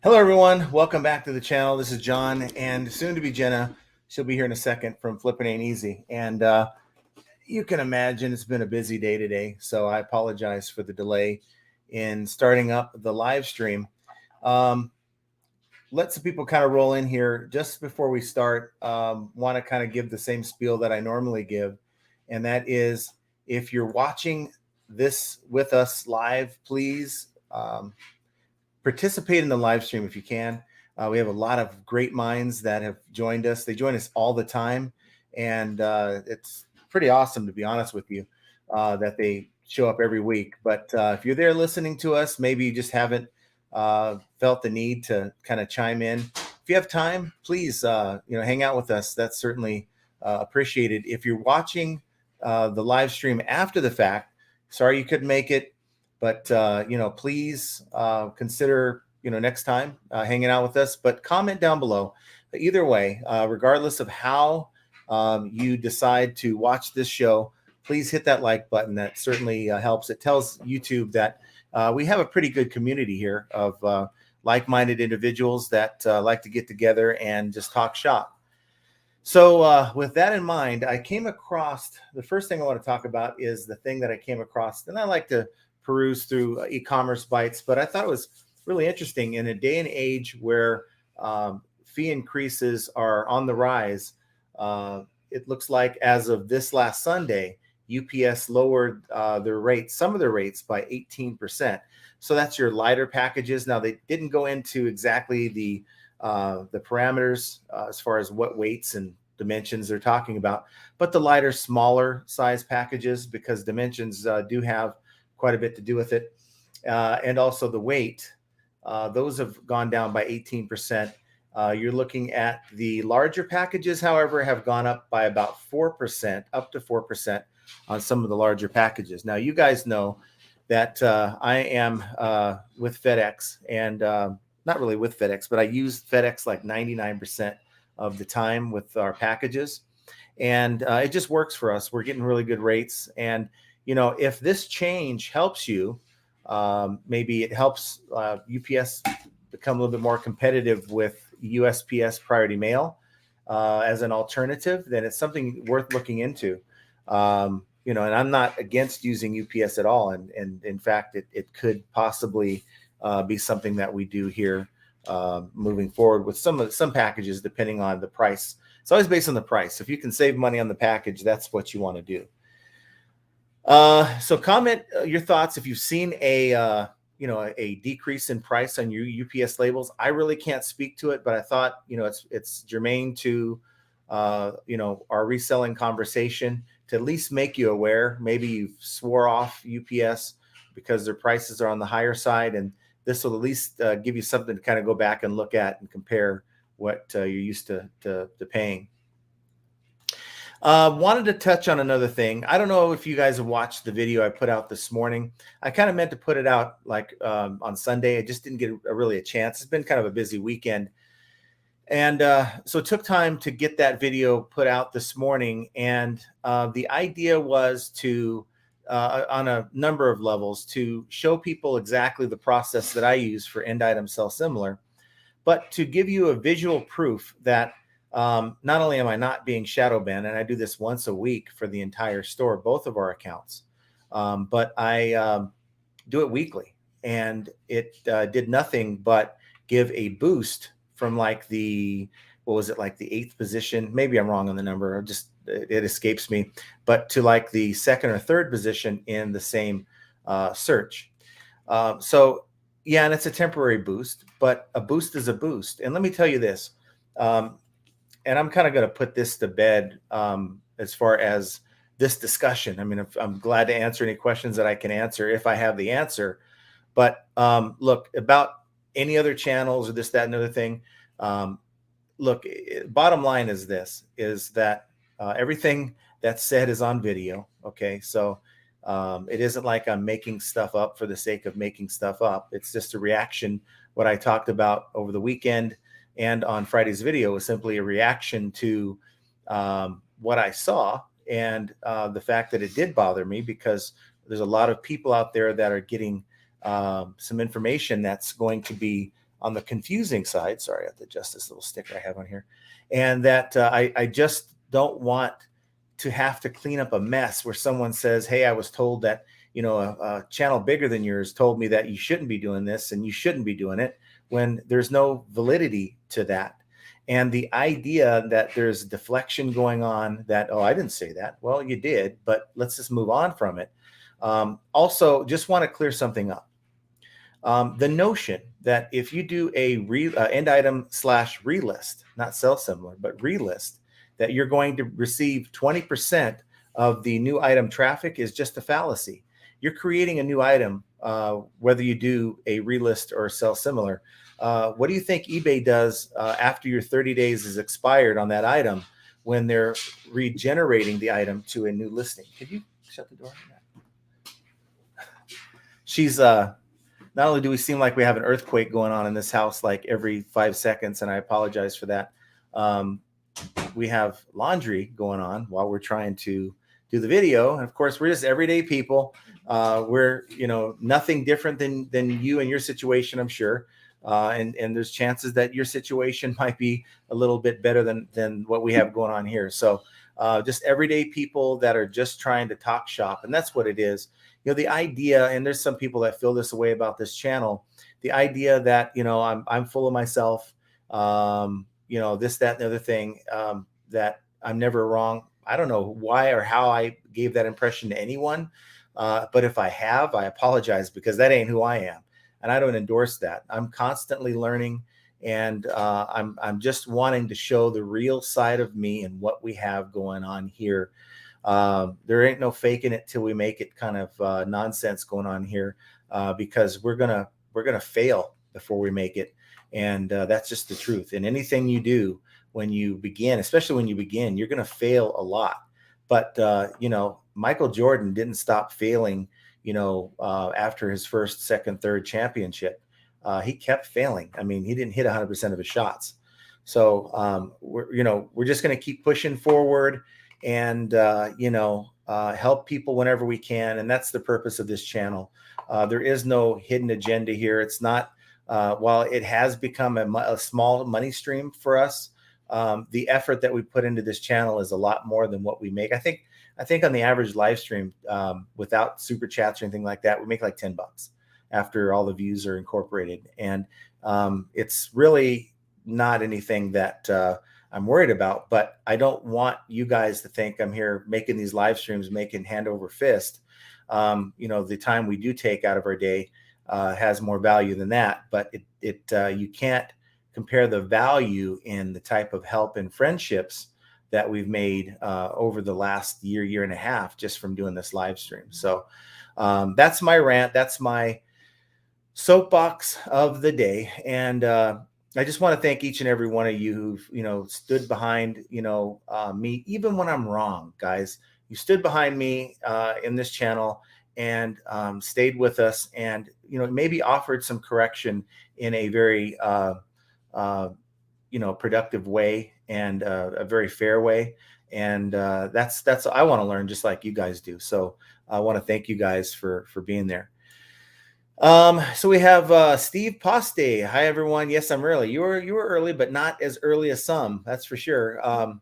Hello, everyone. Welcome back to the channel. This is John, and soon to be Jenna. She'll be here in a second from Flippin' Ain't Easy. And you can imagine it's been a busy day today, so I apologize for the delay in starting up the live stream. Let some people kind of roll in here just before we start. Want to kind of give the same spiel that I normally give, and that is if you're watching this with us live, please participate in the live stream if you can. We have a lot of great minds that have joined us. They join us all the time, and it's pretty awesome, to be honest with you, that they show up every week. But if you're there listening to us, maybe you just haven't felt the need to kind of chime in. If you have time, please, hang out with us. That's certainly appreciated. If you're watching the live stream after the fact, sorry you couldn't make it. But, please consider, next time hanging out with us. But comment down below. Either way, regardless of how you decide to watch this show, please hit that like button. That certainly helps. It tells YouTube that we have a pretty good community here of like-minded individuals that like to get together and just talk shop. So with that in mind, I came across, the first thing I want to talk about is the thing that I came across, and I like to peruse through e-commerce bites, but I thought it was really interesting in a day and age where fee increases are on the rise. It looks like as of this last Sunday, UPS lowered their rates, some of their rates by 18%. So that's your lighter packages. Now they didn't go into exactly the parameters as far as what weights and dimensions they're talking about, but the lighter, smaller size packages, because dimensions do have quite a bit to do with it. And also the weight, those have gone down by 18%. You're looking at the larger packages, however, have gone up by about 4%, up to 4% on some of the larger packages. Now, you guys know that I am with FedEx, and not really with FedEx, but I use FedEx like 99% of the time with our packages. And it just works for us. We're getting really good rates. And if this change helps you, maybe it helps UPS become a little bit more competitive with USPS Priority Mail as an alternative, then it's something worth looking into. And I'm not against using UPS at all. And in fact, it could possibly be something that we do here moving forward with some packages, depending on the price. It's always based on the price. If you can save money on the package, that's what you want to do. So comment your thoughts if you've seen a decrease in price on your UPS labels. I really can't speak to it, but I thought, it's germane to, our reselling conversation to at least make you aware. Maybe you swore off UPS because their prices are on the higher side, and this will at least give you something to kind of go back and look at and compare what you're used to paying. Wanted to touch on another thing. I don't know if you guys have watched the video I put out this morning. I kind of meant to put it out like on Sunday. I just didn't get really a chance. It's been kind of a busy weekend. And so it took time to get that video put out this morning. And the idea was to, on a number of levels, to show people exactly the process that I use for end item sell similar, but to give you a visual proof that not only am I not being shadow banned, and I do this once a week for the entire store, both of our accounts, but I do it weekly, and it did nothing but give a boost from like the, what was it, like the 8th position? Maybe I'm wrong on the number. It escapes me, but to like the 2nd or 3rd position in the same search. So yeah, and it's a temporary boost, but a boost is a boost. And let me tell you this. And I'm kind of going to put this to bed as far as this discussion. I mean, I'm glad to answer any questions that I can answer if I have the answer. But look, about any other channels or this, that, and other thing, look, bottom line is this, is that everything that's said is on video. Okay, so it isn't like I'm making stuff up for the sake of making stuff up. It's just a reaction. What I talked about over the weekend and on Friday's video was simply a reaction to what I saw, and the fact that it did bother me, because there's a lot of people out there that are getting some information that's going to be on the confusing side. Sorry, I have to adjust this little sticker I have on here. And that I just don't want to have to clean up a mess where someone says, hey, I was told that, a channel bigger than yours told me that you shouldn't be doing this and you shouldn't be doing it, when there's no validity to that. And the idea that there's deflection going on, that, oh, I didn't say that. Well, you did, but let's just move on from it. Also, just want to clear something up. The notion that if you do a end item / relist, not sell similar, but relist, that you're going to receive 20% of the new item traffic is just a fallacy. You're creating a new item, whether you do a relist or sell similar. What do you think eBay does after your 30 days is expired on that item when they're regenerating the item to a new listing? Could you shut the door? She's not only do we seem like we have an earthquake going on in this house like every 5 seconds, and I apologize for that. We have laundry going on while we're trying to do the video. And of course, we're just everyday people. We're, nothing different than you and your situation, I'm sure. And there's chances that your situation might be a little bit better than what we have going on here. So just everyday people that are just trying to talk shop. And that's what it is. The idea, and there's some people that feel this way about this channel, the idea that, I'm full of myself, this, that, and the other thing, that I'm never wrong. I don't know why or how I gave that impression to anyone. But if I have, I apologize, because that ain't who I am. And I don't endorse that. I'm constantly learning, and I'm just wanting to show the real side of me and what we have going on here. There ain't no faking it till we make it kind of nonsense going on here, because we're gonna fail before we make it. And that's just the truth. And anything you do when you begin, especially when you begin, you're going to fail a lot. But, Michael Jordan didn't stop failing, after his first, second, third championship. He kept failing. I mean, he didn't hit 100% of his shots. So, we're just going to keep pushing forward and, help people whenever we can. And that's the purpose of this channel. There is no hidden agenda here. It's not, while it has become a small money stream for us, the effort that we put into this channel is a lot more than what we make. I think on the average live stream, without super chats or anything like that, we make like $10 after all the views are incorporated. And it's really not anything that I'm worried about, but I don't want you guys to think I'm here making these live streams, making hand over fist. The time we do take out of our day has more value than that, but you can't compare the value in the type of help and friendships that we've made over the last year and a half just from doing this live stream. So that's my rant. That's my soapbox of the day. And I just want to thank each and every one of you who've, stood behind, me, even when I'm wrong, guys. You stood behind me in this channel and stayed with us, and maybe offered some correction in a very productive way and a very fair way. And that's I want to learn just like you guys do. So I want to thank you guys for being there. So we have Steve Poste. Hi everyone. Yes, I'm early. You were early, but not as early as some, that's for sure.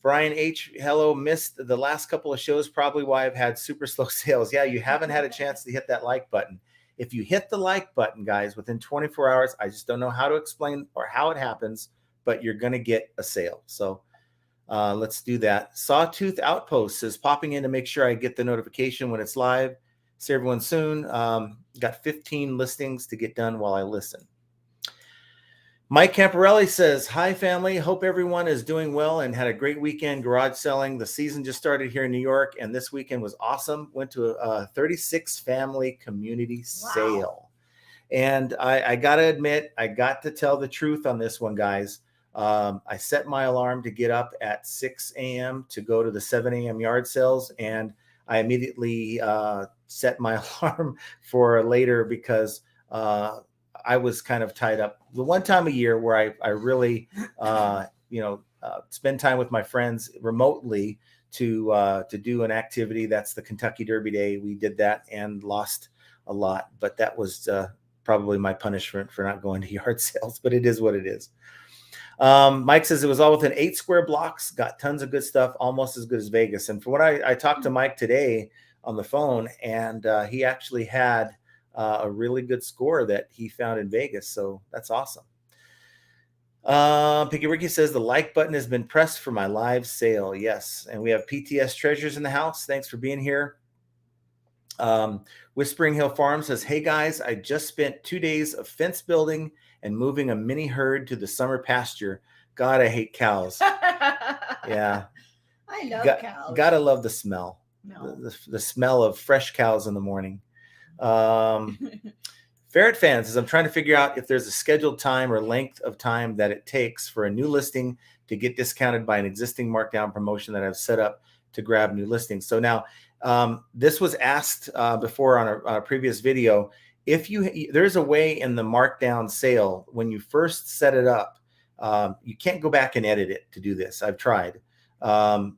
Brian H, hello. Missed the last couple of shows, probably why I've had super slow sales. Yeah, you haven't had a chance to hit that like button. If you hit the like button, guys, within 24 hours, I just don't know how to explain or how it happens, but you're going to get a sale. So let's do that. Sawtooth Outpost is popping in to make sure I get the notification when it's live. See everyone soon. Got 15 listings to get done while I listen. Mike Camparelli says, hi, family. Hope everyone is doing well and had a great weekend garage selling. The season just started here in New York, and this weekend was awesome. Went to a 36 family community sale. And I got to admit, I got to tell the truth on this one, guys. I set my alarm to get up at 6 a.m. to go to the 7 a.m. yard sales, and I immediately set my alarm for later because I was kind of tied up. The one time a year where I really, spend time with my friends remotely to do an activity. That's the Kentucky Derby Day. We did that and lost a lot, but that was probably my punishment for not going to yard sales, but it is what it is. Mike says it was all within 8 square blocks, got tons of good stuff, almost as good as Vegas. And from what I talked to Mike today on the phone, and he actually had a really good score that he found in Vegas. So that's awesome. Picky Ricky says the like button has been pressed for my live sale. Yes. And we have PTS Treasures in the house. Thanks for being here. Whispering Hill Farm says, hey guys, I just spent 2 days of fence building and moving a mini herd to the summer pasture. God, I hate cows. Yeah. I love cows. Gotta love the smell. No. The smell of fresh cows in the morning. Ferret Fan says, I'm trying to figure out if there's a scheduled time or length of time that it takes for a new listing to get discounted by an existing markdown promotion that I've set up to grab new listings. So now, this was asked before on a previous video. If there's a way in the markdown sale when you first set it up, you can't go back and edit it to do this. I've tried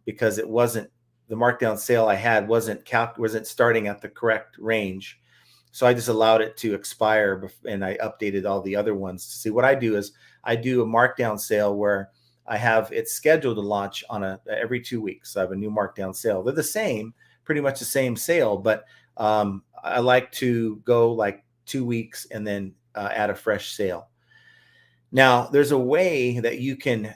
because it wasn't the markdown sale I had wasn't starting at the correct range. So I just allowed it to expire and I updated all the other ones to see. What I do is I do a markdown sale where I have it scheduled to launch on every 2 weeks. So I have a new markdown sale. They're the same, pretty much the same sale, but I like to go like 2 weeks and then add a fresh sale. Now, there's a way that you can,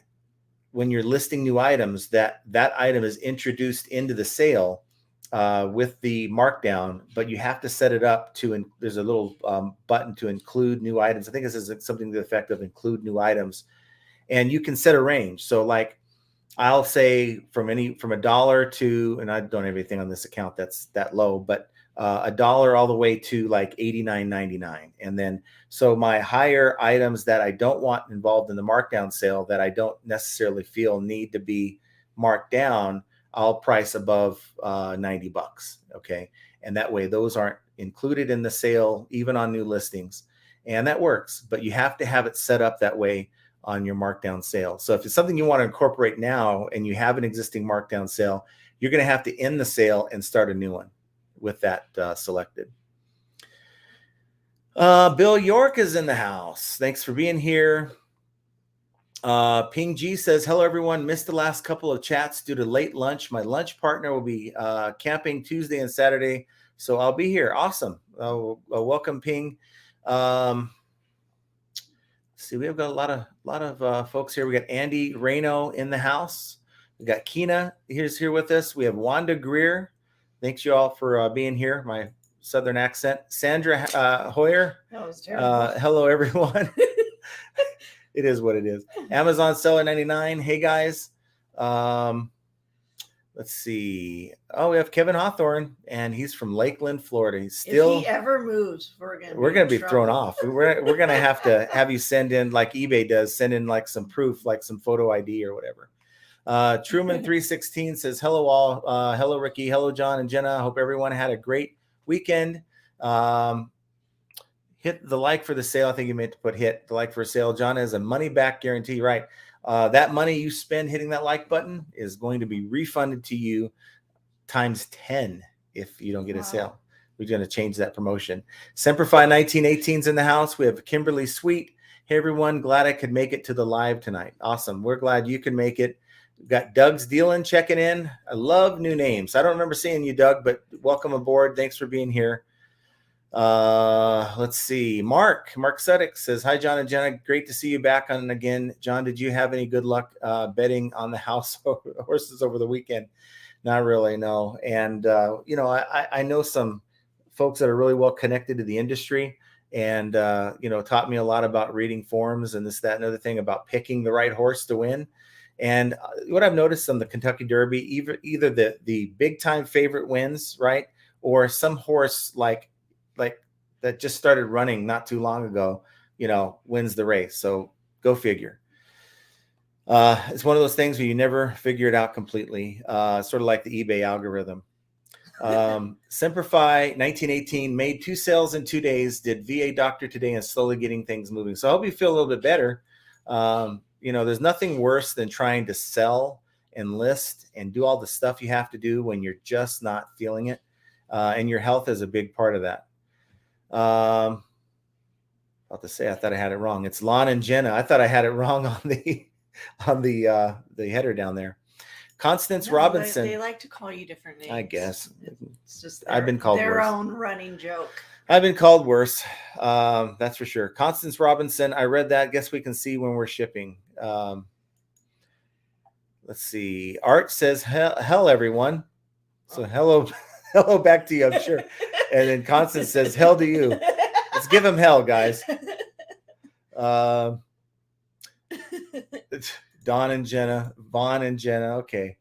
when you're listing new items, that item is introduced into the sale with the markdown, but you have to set it up to, there's a little button to include new items. I think this is something to the effect of include new items. And you can set a range. So like, I'll say from $1 to, and I don't have anything on this account that's that low, but $1 all the way to like $89.99. And then, so my higher items that I don't want involved in the markdown sale that I don't necessarily feel need to be marked down, I'll price above $90. Okay. And that way those aren't included in the sale, even on new listings. And that works, but you have to have it set up that way on your markdown sale. So if it's something you want to incorporate now and you have an existing markdown sale, you're going to have to end the sale and start a new one with that selected. Bill York is in the house. Thanks for being here. Ping G says, hello everyone. Missed the last couple of chats due to late lunch. My lunch partner will be camping Tuesday and Saturday, so I'll be here. Awesome. Welcome, Ping. See, we have got a lot of folks here. We got Andy Reno in the house. We got Keena here with us. We have Wanda Greer. Thanks you all for being here. My Southern accent. Sandra Hoyer. That was terrible. Hello, everyone. It is what it is. Amazon Seller 99. Hey, guys. Let's see. Oh, we have Kevin Hawthorne, and he's from Lakeland, Florida. He's still. If he ever moves, we're gonna be thrown off. We're gonna have to have you send in, like eBay does, send in like some proof, like some photo ID or whatever. Truman 316 says, hello all. Hello Ricky. Hello John and Jenna. I hope everyone had a great weekend. Hit the like for the sale. I think you meant to put hit the like for a sale. John has a money back guarantee, right? That money you spend hitting that like button is going to be refunded to you times 10 if you don't get a sale. We're going to change that promotion. Semperfi 1918's in the house. We have Kimberly Sweet. Hey, everyone. Glad I could make it to the live tonight. Awesome. We're glad you can make it. We've got Doug's Dealin' checking in. I love new names. I don't remember seeing you, Doug, but welcome aboard. Thanks for being here. Let's see. Mark Suddick says, hi, John and Jenna. Great to see you back on again. John, did you have any good luck betting on the house horses over the weekend? Not really, no. And, I know some folks that are really well connected to the industry and, taught me a lot about reading forums and this, that, and other thing about picking the right horse to win. And what I've noticed on the Kentucky Derby, either the big time favorite wins, right? Or some horse like that just started running not too long ago, wins the race. So go figure. It's one of those things where you never figure it out completely. Sort of like the eBay algorithm. Semperfi 1918 made 2 sales in 2 days, did VA doctor today and slowly getting things moving. So I hope you feel a little bit better. There's nothing worse than trying to sell and list and do all the stuff you have to do when you're just not feeling it. And your health is a big part of that. About to say, I thought I had it wrong. It's Lon and Jenna. I thought I had it wrong on the header down there. Constance Robinson. They like to call you different names. I guess it's just I've been called their worse. own running joke. I've been called worse. That's for sure. Constance Robinson. I read that. Guess we can see when we're shipping. Let's see. Art says, hell everyone. So hello back to you, I'm sure. And then Constance says, hell to you. Let's give him hell, guys. Don and Jenna, Vaughn and Jenna. Okay.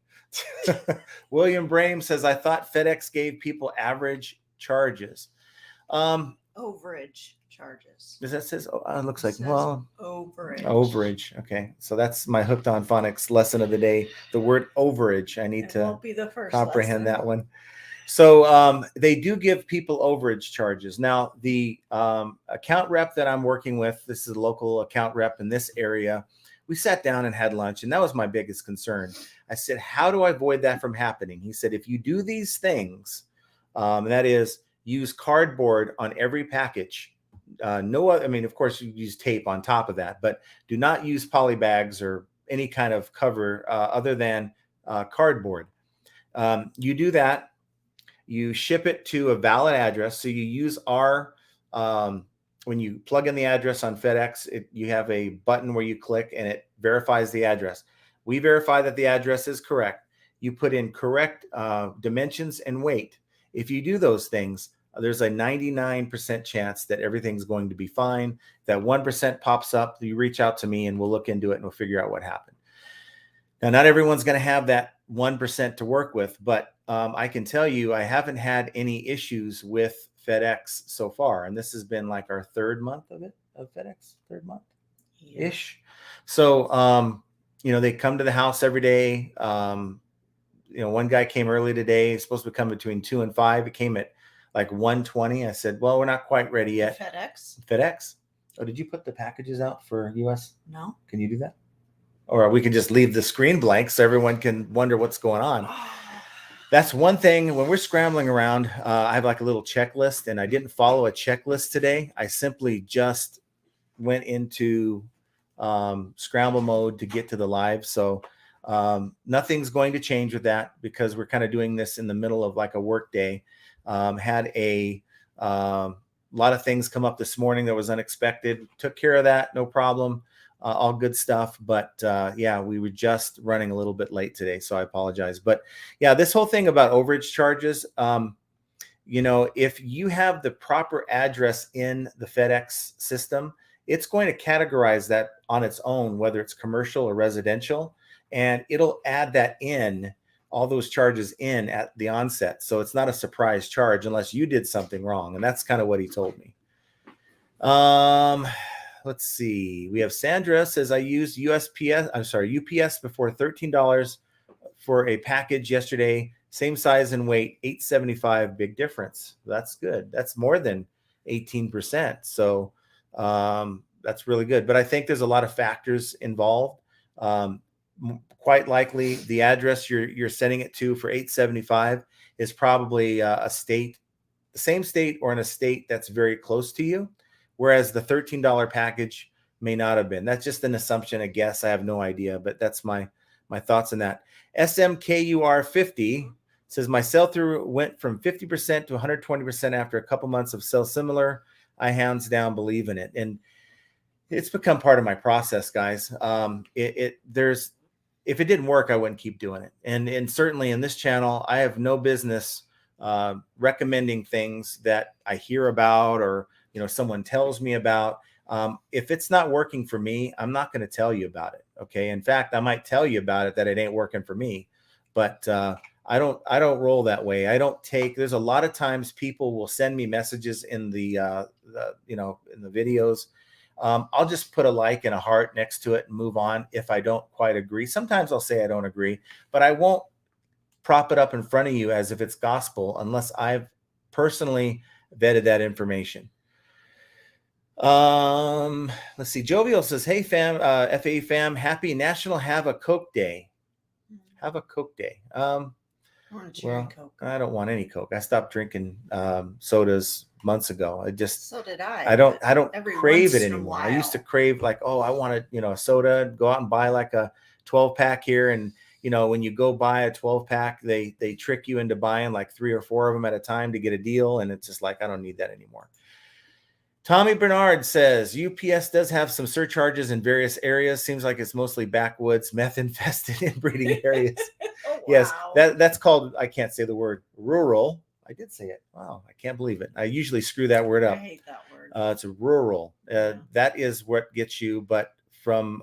William Brame says, I thought FedEx gave people average charges. Overage charges. Does that says? Oh, it looks like overage. Okay, so that's my hooked on phonics lesson of the day. The word overage. I need to won't be the first comprehend lesson. that one. So they do give people overage charges. Now, the account rep that I'm working with, this is a local account rep in this area. We sat down and had lunch, and that was my biggest concern. I said, how do I avoid that from happening? He said, if you do these things, that is, use cardboard on every package. No, I mean, of course, you use tape on top of that, but do not use poly bags or any kind of cover other than cardboard. You do that. You ship it to a valid address. So you use our, when you plug in the address on FedEx, you have a button where you click and it verifies the address. We verify that the address is correct. You put in correct dimensions and weight. If you do those things, there's a 99% chance that everything's going to be fine. That 1% pops up, you reach out to me and we'll look into it and we'll figure out what happened. Now, not everyone's going to have that 1% to work with, but I can tell you I haven't had any issues with FedEx so far. And this has been like our third month of FedEx, third month-ish. Yeah. So, they come to the house every day. One guy came early today. He's supposed to come between 2 and 5. It came at like 1:20. I said, well, we're not quite ready yet. FedEx. Oh, did you put the packages out for US? No. Can you do that? Or we can just leave the screen blank so everyone can wonder what's going on. That's one thing when we're scrambling around. I have like a little checklist, and I didn't follow a checklist today. I simply just went into scramble mode to get to the live. So nothing's going to change with that because we're kind of doing this in the middle of like a work day. Had a lot of things come up this morning that was unexpected. Took care of that, no problem. All good stuff. But yeah, we were just running a little bit late today, so I apologize. But yeah, this whole thing about overage charges, if you have the proper address in the FedEx system, it's going to categorize that on its own, whether it's commercial or residential, and it'll add that in, all those charges in at the onset. So it's not a surprise charge unless you did something wrong. And that's kind of what he told me. Let's see. We have Sandra says, I used UPS before $13 for a package yesterday. Same size and weight, $8.75. Big difference. That's good. That's more than 18%. So that's really good. But I think there's a lot of factors involved. Quite likely the address you're sending it to for $8.75 is probably a state, the same state or in a state that's very close to you, whereas the $13 package may not have been. That's just an assumption, a guess. I have no idea, but that's my thoughts on that. SMKUR50 says, my sell-through went from 50% to 120% after a couple months of sell similar. I hands down believe in it. And it's become part of my process, guys. If it didn't work, I wouldn't keep doing it. And certainly in this channel, I have no business recommending things that I hear about or someone tells me about. If it's not working for me, I'm not going to tell you about it. Okay. In fact, I might tell you about it that it ain't working for me, but I don't roll that way. There's a lot of times people will send me messages in the in the videos. I'll just put a like and a heart next to it and move on if I don't quite agree. Sometimes I'll say I don't agree, but I won't prop it up in front of you as if it's gospel unless I've personally vetted that information. Let's see. Jovial says, hey fam, FAE fam, happy National Have a Coke Day. Have a Coke Day. I want a cherry Coke. I don't want any Coke. I stopped drinking sodas months ago. So did I. I don't every crave once it in a anymore. I used to while. crave like, oh, I wanted, a soda, go out and buy like a 12 pack here. And, when you go buy a 12 pack, they trick you into buying like 3 or 4 of them at a time to get a deal. And it's just like, I don't need that anymore. Tommy Bernard says UPS does have some surcharges in various areas. Seems like it's mostly backwoods, meth infested inbreeding areas. Oh, wow. Yes, that's called, I can't say the word, rural. I did say it. Wow, I can't believe it. I usually screw that word up. I hate that word. It's a rural. Yeah. That is what gets you. But I'm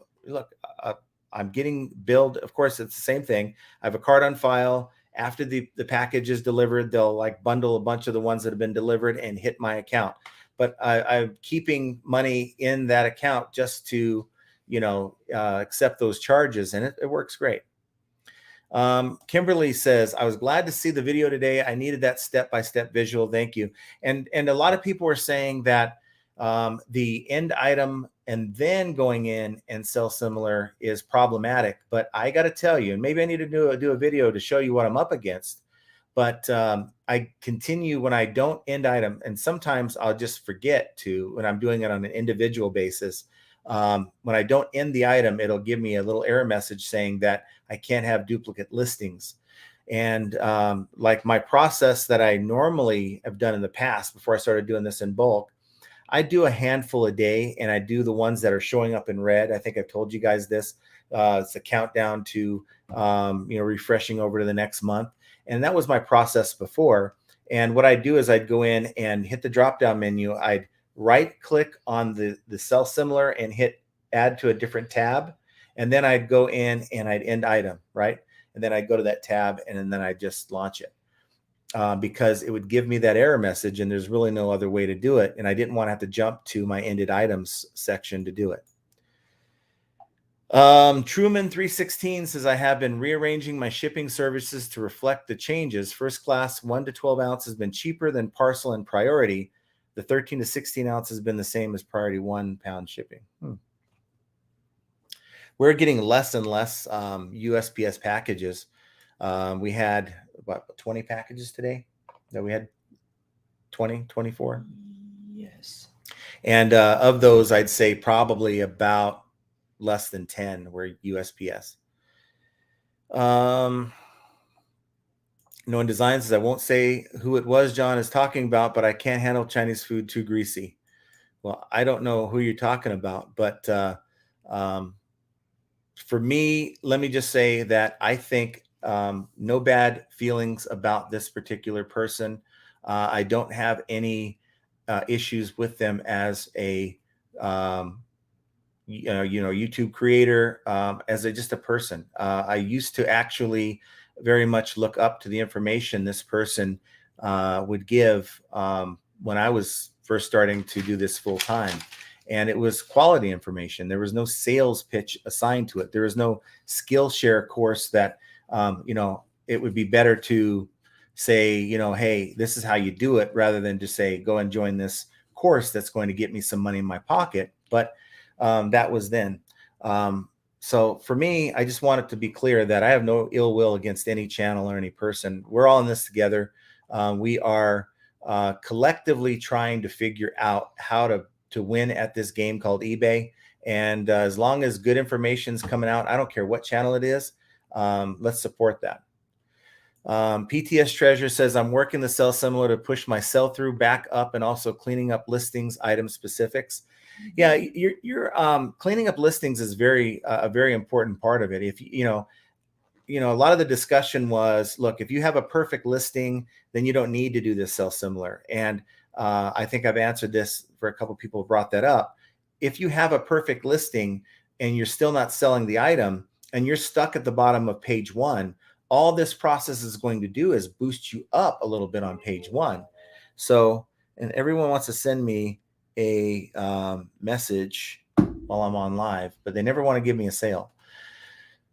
getting billed. Of course, it's the same thing. I have a card on file. After the package is delivered, they'll like bundle a bunch of the ones that have been delivered and hit my account. But I'm keeping money in that account just to, accept those charges, and it works great. Kimberly says, I was glad to see the video today. I needed that step-by-step visual. Thank you. And a lot of people were saying that the end item and then going in and sell similar is problematic. But I got to tell you, and maybe I need to do a video to show you what I'm up against. But I continue when I don't end item, and sometimes I'll just forget to when I'm doing it on an individual basis. When I don't end the item, it'll give me a little error message saying that I can't have duplicate listings. And like my process that I normally have done in the past before I started doing this in bulk, I do a handful a day, and I do the ones that are showing up in red. I think I've told you guys this. It's a countdown to refreshing over to the next month. And that was my process before. And what I'd do is I'd go in and hit the drop-down menu. I'd right click on the sell similar and hit add to a different tab. And then I'd go in and I'd end item, right? And then I'd go to that tab and then I'd just launch it. Because it would give me that error message, and there's really no other way to do it. And I didn't want to have to jump to my ended items section to do it. Truman 316 says, I have been rearranging my shipping services to reflect the changes. First class 1 to 12 ounce has been cheaper than parcel and priority. The 13 to 16 ounce has been the same as priority 1 pound shipping. We're getting less and less USPS packages. We had about 20 packages today that we had 24. Yes. And of those, I'd say probably about less than 10 were USPS. No one designs says, I won't say who it was John is talking about, but I can't handle Chinese food too greasy. Well, I don't know who you're talking about, but for me, let me just say that I think no bad feelings about this particular person. I don't have any issues with them as a YouTube creator, as just a person. I used to actually very much look up to the information this person would give when I was first starting to do this full time. And it was quality information. There was no sales pitch assigned to it. There was no Skillshare course that, it would be better to say, hey, this is how you do it, rather than just say, go and join this course that's going to get me some money in my pocket. But that was then. So for me, I just want it to be clear that I have no ill will against any channel or any person. We're all in this together. We are collectively trying to figure out how to win at this game called eBay. And as long as good information is coming out, I don't care what channel it is, let's support that. PTS Treasure says, I'm working the sell similar to push my sell through back up and also cleaning up listings, item specifics. Yeah, you're cleaning up listings is a very important part of it. If a lot of the discussion was, look, if you have a perfect listing, then you don't need to do this sell similar. And I think I've answered this for a couple of people who brought that up. If you have a perfect listing and you're still not selling the item and you're stuck at the bottom of page 1, all this process is going to do is boost you up a little bit on page 1. So, and everyone wants to send me a message while I'm on live, but they never want to give me a sale.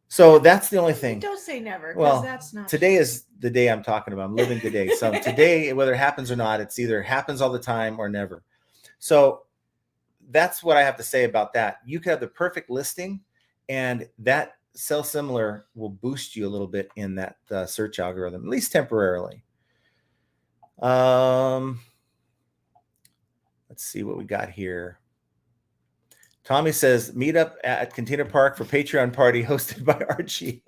So that's the only thing. Don't say never, well, that's not today true. Is the day I'm talking about. I'm living today. So today, whether it happens or not, it's either happens all the time or never. So that's what I have to say about that. You could have the perfect listing, and that sell similar will boost you a little bit in that search algorithm, at least temporarily. Let's see what we got here. Tommy says, meet up at Container Park for Patreon party hosted by Archie.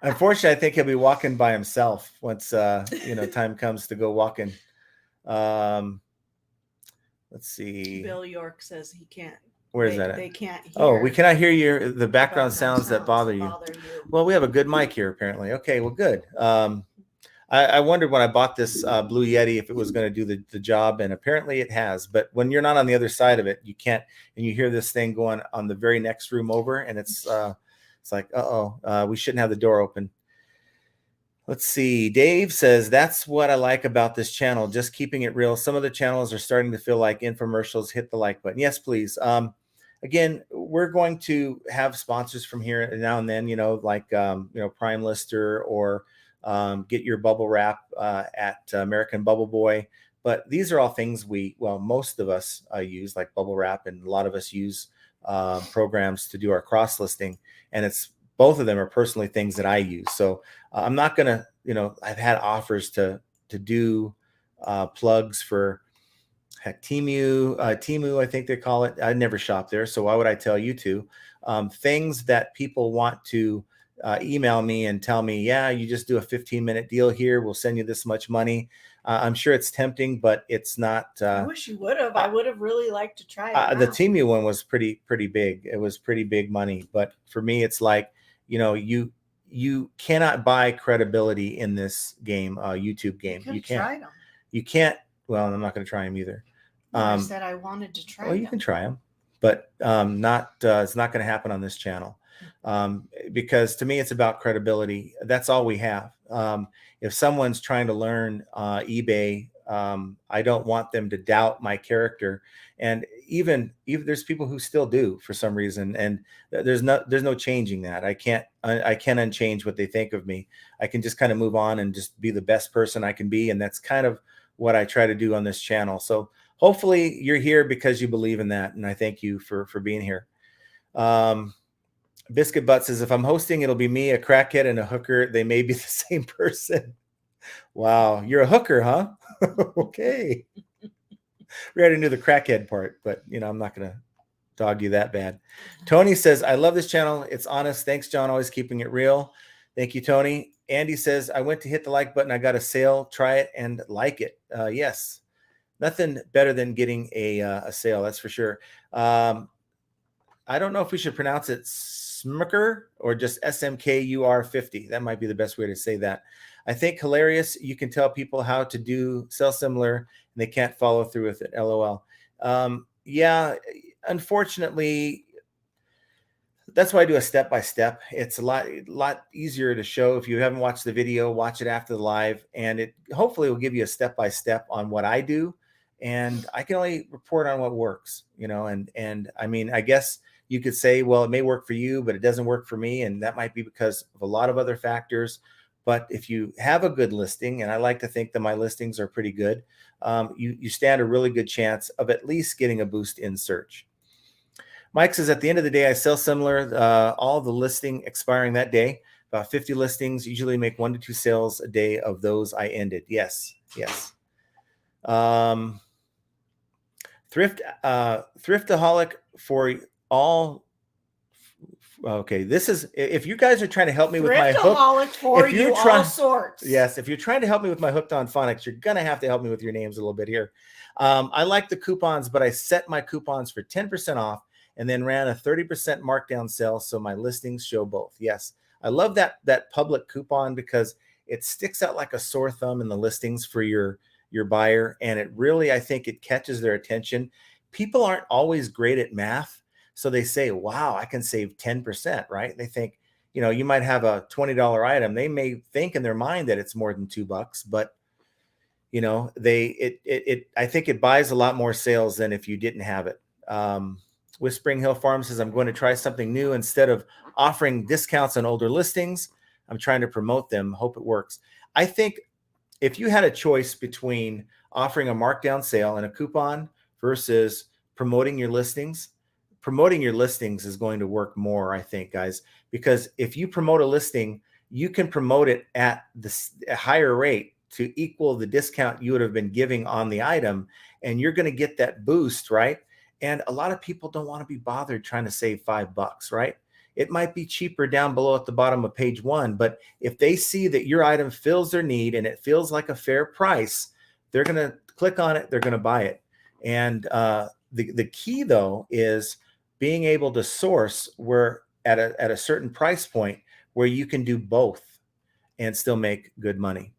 Unfortunately, I think he'll be walking by himself once time comes to go walking. Let's see. Bill York says he can't. Where is that at? They can't hear. Oh, we cannot hear you. The background sounds that bother you. Well, we have a good mic here, apparently. Okay, well, good. I wondered when I bought this Blue Yeti if it was going to do the job, and apparently it has. But when you're not on the other side of it, you can't, and you hear this thing going on the very next room over, and it's like, we shouldn't have the door open. Let's see. Dave says, that's what I like about this channel, just keeping it real. Some of the channels are starting to feel like infomercials. Hit the like button. Yes, please. Again, we're going to have sponsors from here now and then, like Prime Lister or get your bubble wrap at American Bubble Boy. But these are all things most of us use, like bubble wrap, and a lot of us use programs to do our cross listing. And both of them are personally things that I use. So I'm not going to, I've had offers to do plugs for Temu, I think they call it. I never shop there, so why would I tell you to? Things that people want to email me and tell me, yeah, you just do a 15-minute deal here. We'll send you this much money. I'm sure it's tempting, but it's not. I wish you would have. I would have really liked to try it. The Temu one was pretty big. It was pretty big money. But for me, it's like, you cannot buy credibility in this game, YouTube game. You can't. Try them. You can't. Well, I'm not going to try them either. I said I wanted to try. Well, you can try them, but not. It's not going to happen on this channel, because to me, it's about credibility. That's all we have. If someone's trying to learn eBay, I don't want them to doubt my character. And even there's people who still do for some reason, and there's no changing that. I can't unchange what they think of me. I can just kind of move on and just be the best person I can be, and that's kind of what I try to do on this channel. So hopefully you're here because you believe in that, and I thank you for being here. Biscuit Butt says, if I'm hosting, it'll be me, a crackhead, and a hooker. They may be the same person. Wow, you're a hooker, huh? Okay. We already knew the crackhead part, but I'm not gonna dog you that bad. Tony says, I love this channel. It's honest. Thanks, John. Always keeping it real. Thank you, Tony. Andy says, I went to hit the like button. I got a sale. Try it and like it. Yes. Nothing better than getting a sale. That's for sure. I don't know if we should pronounce it Smker or just SMKUR50. That might be the best way to say that. I think hilarious. You can tell people how to sell similar and they can't follow through with it. LOL. Yeah, unfortunately, that's why I do a step-by-step. It's a lot easier to show. If you haven't watched the video, watch it after the live, and it hopefully will give you a step-by-step on what I do. And I can only report on what works, and I mean, I guess you could say, well, it may work for you, but it doesn't work for me. And that might be because of a lot of other factors. But if you have a good listing, and I like to think that my listings are pretty good, you stand a really good chance of at least getting a boost in search. Mike says, at the end of the day, I sell similar, all the listing expiring that day, about 50 listings, usually make 1 to 2 sales a day of those I ended. Yes. Thriftaholic for all. Okay, this is, if you guys are trying to help me with my hook, for you all sorts. Yes, if you're trying to help me with my Hooked on Phonics, you're gonna have to help me with your names a little bit here. I like the coupons, but I set my coupons for 10% off and then ran a 30% markdown sale, so my listings show both. Yes, I love that public coupon because it sticks out like a sore thumb in the listings for your buyer, and it really, I think, it catches their attention. People aren't always great at math. So they say, wow, I can save 10%, right? They think, you might have a $20 item. They may think in their mind that it's more than $2, but I think it buys a lot more sales than if you didn't have it. Whispering Hill Farm says, I'm going to try something new. Instead of offering discounts on older listings, I'm trying to promote them. Hope it works. I think if you had a choice between offering a markdown sale and a coupon versus promoting your listings is going to work more, I think, guys, because if you promote a listing, you can promote it at a higher rate to equal the discount you would have been giving on the item. and you're going to get that boost, right? And a lot of people don't want to be bothered trying to save $5, right? It might be cheaper down below at the bottom of page 1, but if they see that your item fills their need and it feels like a fair price, they're going to click on it, they're going to buy it. And the key though is being able to source where at a certain price point where you can do both and still make good money.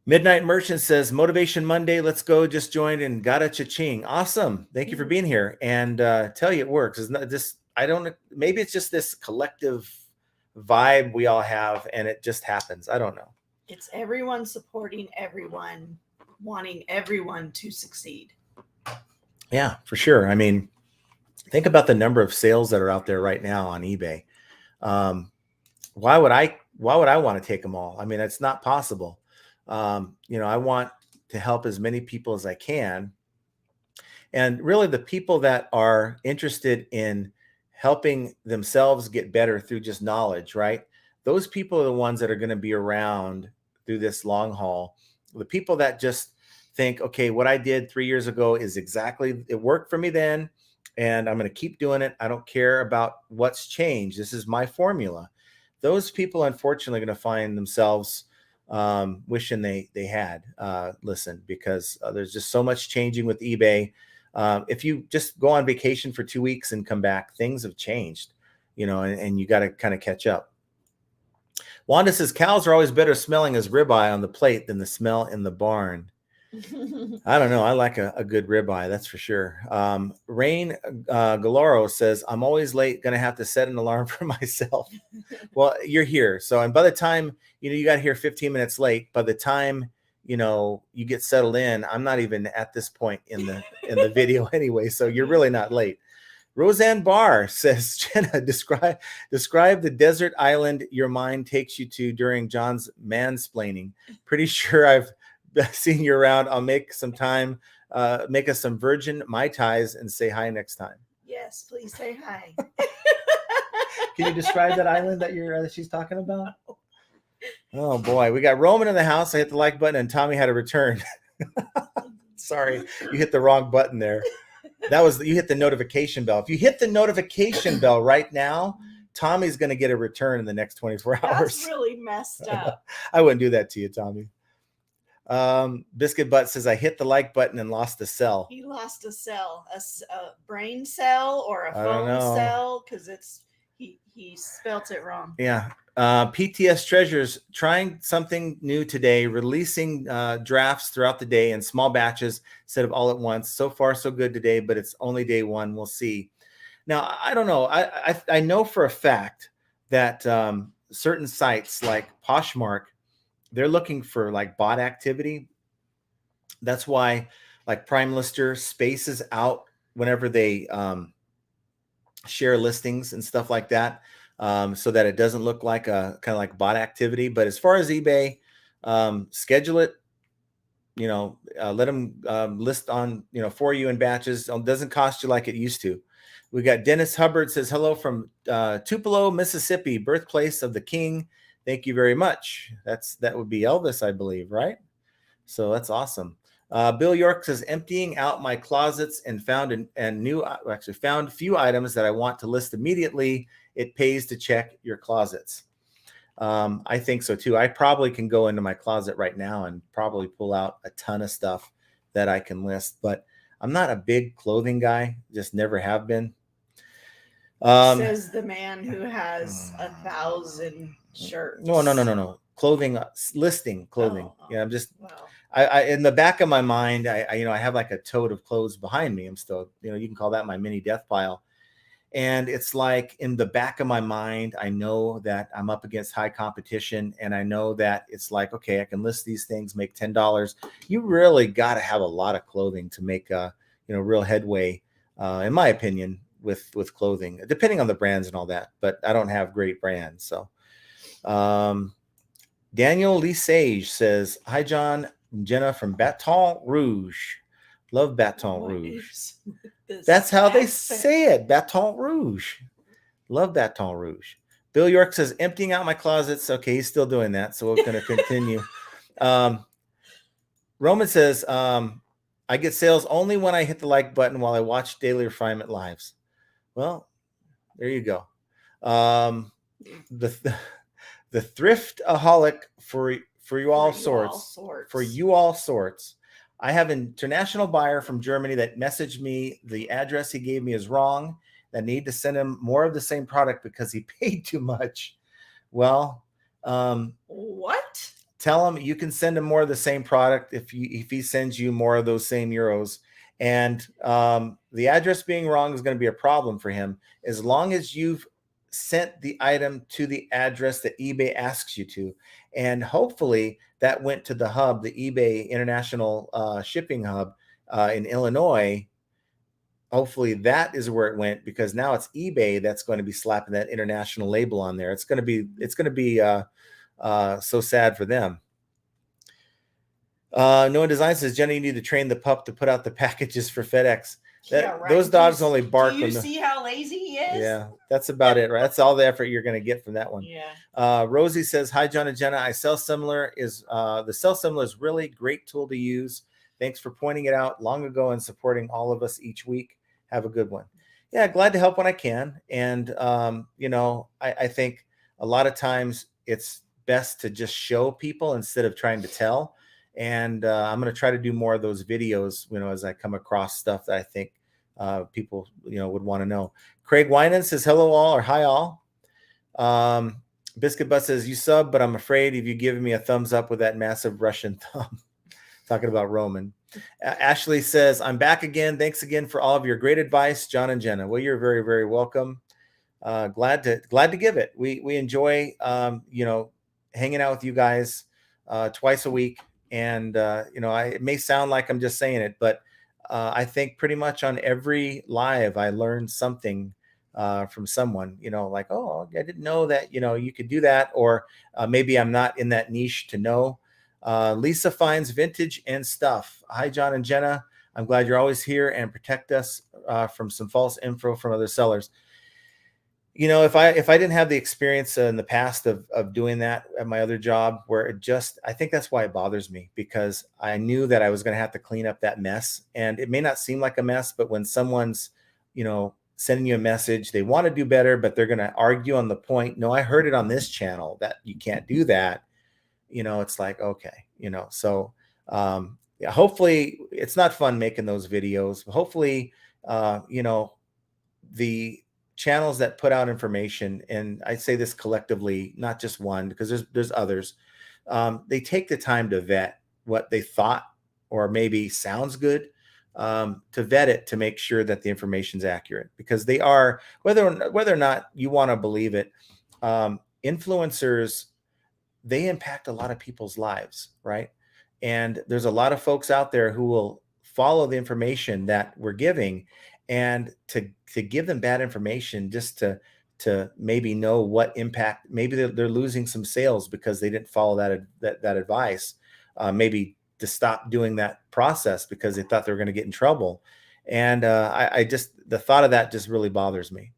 Midnight Merchant says, Motivation Monday, let's go, just joined and got a cha-ching. Awesome. Thank you for being here. And tell you it works. It's not this, I don't, maybe it's just this collective vibe we all have and it just happens. I don't know. It's everyone supporting everyone, wanting everyone to succeed. Yeah, for sure. I mean, think about the number of sales that are out there right now on eBay. Why would I want to take them all? I mean, it's not possible. I want to help as many people as I can. And really the people that are interested in helping themselves get better through just knowledge, right? Those people are the ones that are going to be around through this long haul. The people that just think, okay, what I did 3 years ago is exactly, it worked for me then, and I'm going to keep doing it. I don't care about what's changed. This is my formula. Those people, unfortunately, are going to find themselves wishing they had listened, because there's just so much changing with eBay. If you just go on vacation for 2 weeks and come back, things have changed, and you got to kind of catch up. Wanda says, cows are always better smelling as ribeye on the plate than the smell in the barn. I don't know. I like a good ribeye, that's for sure. Rain Galoro says, I'm always late, going to have to set an alarm for myself. Well, you're here. So, and by the time, you got here 15 minutes late, by the time, you get settled in, I'm not even at this point in the video anyway. So you're really not late. Roseanne Barr says, Jenna, describe the desert island your mind takes you to during John's mansplaining. Pretty sure I've seen you around. I'll make some time, make us some virgin Mai Tais and say hi next time. Yes, please say hi. Can you describe that island that she's talking about? Oh boy, we got Roman in the house. I hit the like button and Tommy had a return. Sorry, you hit the wrong button there. You hit the notification bell. If you hit the notification bell right now, Tommy's going to get a return in the next 24 hours. That's really messed up. I wouldn't do that to you, Tommy. Biscuit Butt says, I hit the like button and lost a cell. He lost a cell, a brain cell or a phone cell, because he spelt it wrong. Yeah. PTS Treasures, trying something new today, releasing drafts throughout the day in small batches instead of all at once. So far, so good today, but it's only day one. We'll see. Now, I don't know. I know for a fact that certain sites like Poshmark, they're looking for like bot activity. That's why like Prime Lister spaces out whenever they share listings and stuff like that. So that it doesn't look like a kind of like bot activity. But as far as eBay, schedule it, let them list on, for you in batches. It doesn't cost you like it used to. We got Dennis Hubbard says, hello from Tupelo, Mississippi, birthplace of the king. Thank you very much. That would be Elvis, I believe, right? So that's awesome. Bill York says, emptying out my closets and found found few items that I want to list immediately. It pays to check your closets. I think so too. I probably can go into my closet right now and probably pull out a ton of stuff that I can list, but I'm not a big clothing guy, just never have been. Says the man who has 1,000 shirts. No. Clothing, listing clothing. Oh. Yeah, I'm just, Wow. I in the back of my mind, I have like a tote of clothes behind me. I'm still, you can call that my mini death pile. And it's like in the back of my mind, I know that I'm up against high competition. And I know that it's like, okay, I can list these things, make $10. You really got to have a lot of clothing to make real headway, in my opinion, with clothing, depending on the brands and all that. But I don't have great brands. So Daniel Lee Sage says, hi, John and Jenna from Baton Rouge. Love Baton Rouge. That's how they say it. Baton Rouge. Love Baton Rouge. Bill York says, emptying out my closets. Okay, he's still doing that. So we're going to continue. Roman says, I get sales only when I hit the like button while I watch daily refinement lives. Well, there you go. The thriftaholic for you all sorts. For you all sorts. I have an international buyer from Germany that messaged me. The address he gave me is wrong. I need to send him more of the same product because he paid too much. Well, what? tell him you can send him more of the same product if he sends you more of those same euros. And the address being wrong is going to be a problem for him as long as you've sent the item to the address that eBay asks you to. And hopefully that went to the hub, the eBay International Shipping Hub in Illinois. Hopefully that is where it went, because now it's eBay that's going to be slapping that international label on there. It's going to be so sad for them. Noah Design says, Jenny, you need to train the pup to put out the packages for FedEx. Yeah, right. Those dogs only bark. Do you see how lazy he is? Yeah, that's about it, right? That's all the effort you're going to get from that one. Yeah. Rosie says, hi, John and Jenna. I sell similar is the sell similar is really great tool to use. Thanks for pointing it out long ago and supporting all of us each week. Have a good one. Yeah, glad to help when I can. And I think a lot of times it's best to just show people instead of trying to tell. And I'm going to try to do more of those videos, as I come across stuff that I think people, would want to know. Craig Winan says, hello all, or hi all. Biscuit Butt says, you sub, but I'm afraid if you give me a thumbs up with that massive Russian thumb. Talking about Roman. Ashley says, I'm back again. Thanks again for all of your great advice, John and Jenna. Well, you're very, very welcome. Glad to give it. We enjoy, hanging out with you guys twice a week. And, it may sound like I'm just saying it, but I think pretty much on every live, I learned something from someone, like, oh, I didn't know that, you could do that. Or maybe I'm not in that niche to know. Lisa finds vintage and stuff. Hi, John and Jenna. I'm glad you're always here and protect us from some false info from other sellers. If I didn't have the experience in the past of doing that at my other job, where I think that's why it bothers me, because I knew that I was going to have to clean up that mess. And it may not seem like a mess, but when someone's, sending you a message, they want to do better, but they're going to argue on the point. No, I heard it on this channel that you can't do that. It's like, okay, so yeah, hopefully it's not fun making those videos. Hopefully, the channels that put out information, and I say this collectively, not just one, because there's others, they take the time to vet what they thought or maybe sounds good, to vet it to make sure that the information is accurate, because they are, whether or not you want to believe it, influencers, they impact a lot of people's lives, right? And there's a lot of folks out there who will follow the information that we're giving, and to give them bad information just to maybe know what impact, maybe they're losing some sales because they didn't follow that advice, maybe to stop doing that process because they thought they were going to get in trouble. And I just, the thought of that just really bothers me.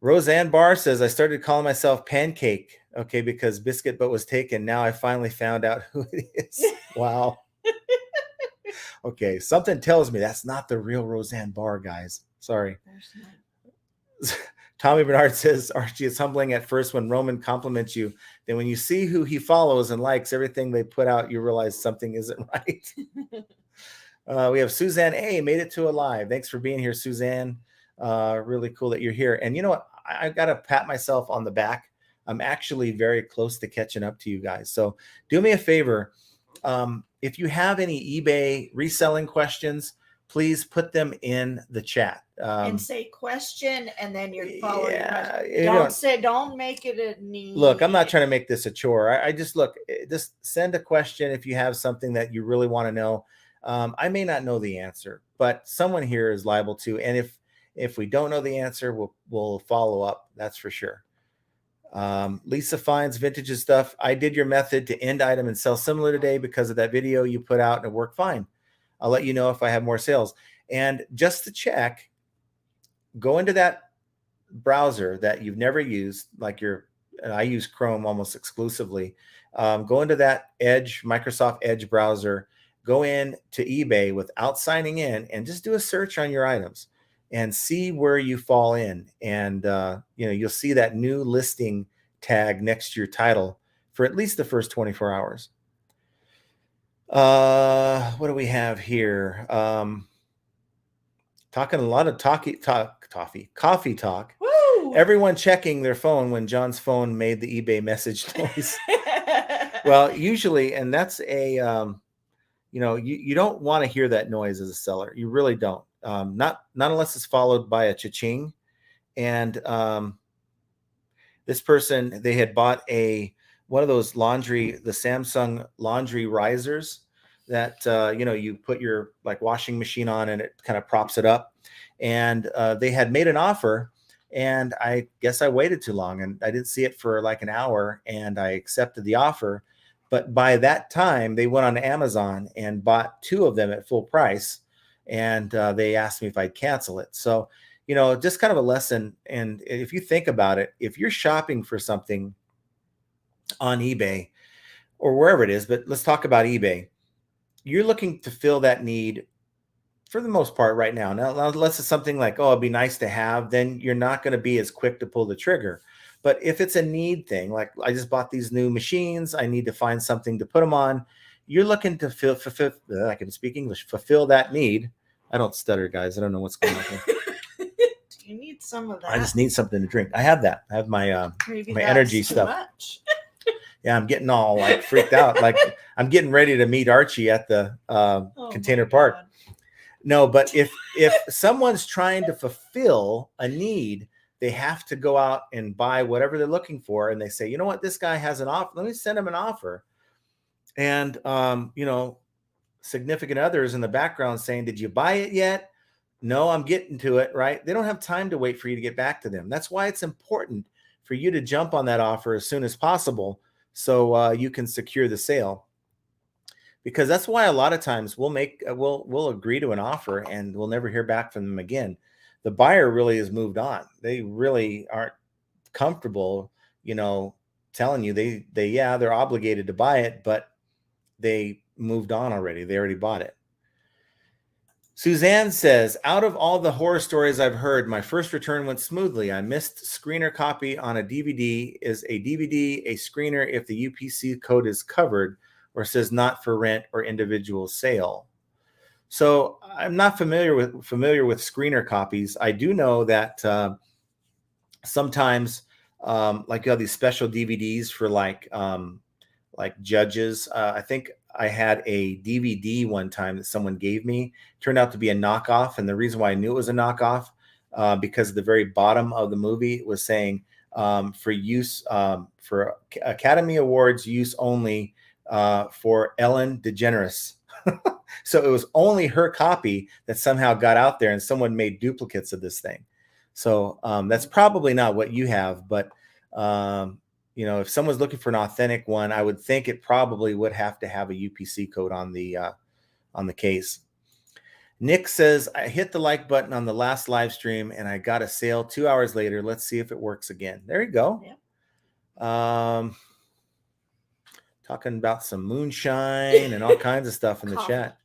Roseanne Barr says, I started calling myself Pancake, okay, because Biscuit Butt was taken. Now I finally found out who it is. Wow. Okay, something tells me that's not the real Roseanne Barr, guys. Sorry. Tommy Bernard says, Archie, it's humbling at first when Roman compliments you. Then when you see who he follows and likes everything they put out, you realize something isn't right. We have Suzanne A. Made it to a live. Thanks for being here, Suzanne. Really cool that you're here. And you know what? I've got to pat myself on the back. I'm actually very close to catching up to you guys. So do me a favor. If you have any eBay reselling questions, please put them in the chat. And say question, and then you're following. Yeah, don't make it a need. Look, I'm not trying to make this a chore. I just just send a question if you have something that you really want to know. I may not know the answer, but someone here is liable to. And if we don't know the answer, we'll follow up. That's for sure. Lisa finds vintage and stuff. I did your method to end item and sell similar today because of that video you put out, and it worked fine. I'll let you know if I have more sales. And just to check, go into that browser that you've never used, like I use Chrome almost exclusively. Go into that Microsoft Edge browser, go in to eBay without signing in and just do a search on your items and see where you fall in. And, you'll see that new listing tag next to your title for at least the first 24 hours. What do we have here? Talking a lot of coffee talk. Woo! Everyone checking their phone when John's phone made the eBay message noise. Well, usually, and that's a, you don't want to hear that noise as a seller. You really don't. Not unless it's followed by a cha-ching. And this person, they had bought one of those the Samsung laundry risers that, you put your like washing machine on and it kind of props it up. And they had made an offer, and I guess I waited too long and I didn't see it for like an hour, and I accepted the offer. But by that time, they went on Amazon and bought 2 of them at full price. And they asked me if I'd cancel it. So, just kind of a lesson. And if you think about it, if you're shopping for something on eBay or wherever it is, but let's talk about eBay, you're looking to fill that need for the most part right now. Now, unless it's something like, oh, it'd be nice to have, then you're not going to be as quick to pull the trigger. But if it's a need thing, like I just bought these new machines, I need to find something to put them on. You're looking to fulfill, I can speak English, fulfill that need. I don't stutter, guys. I don't know what's going on here. You need some of that. I just need something to drink. I have that. I have my Maybe my that's energy too stuff. much. Yeah, I'm getting all like freaked out. Like I'm getting ready to meet Archie at the Container my Park. God. No, but if someone's trying to fulfill a need, they have to go out and buy whatever they're looking for. And they say, you know what, this guy has an offer. Let me send him an offer. And, significant others in the background saying, did you buy it yet? No, I'm getting to it, right? They don't have time to wait for you to get back to them. That's why it's important for you to jump on that offer as soon as possible so you can secure the sale. Because that's why a lot of times we'll agree to an offer and we'll never hear back from them again. The buyer really has moved on. They really aren't comfortable, telling you they're obligated to buy it, but they moved on already. They already bought it. Suzanne says, out of all the horror stories I've heard, my first return went smoothly. I missed screener copy on a DVD. Is a DVD a screener if the UPC code is covered or says not for rent or individual sale? So I'm not familiar with screener copies. I do know that sometimes like you have these special DVDs for like judges. I think I had a DVD one time that someone gave me. Turned out to be a knockoff, and the reason why I knew it was a knockoff because at the very bottom of the movie was saying for use for Academy Awards use only for Ellen DeGeneres. So it was only her copy that somehow got out there, and someone made duplicates of this thing. So that's probably not what you have, but if someone's looking for an authentic one, I would think it probably would have to have a UPC code on the case. Nick says, I hit the like button on the last live stream and I got a sale 2 hours later. Let's see if it works again. There you go. Yeah. Talking about some moonshine and all kinds of stuff in the chat.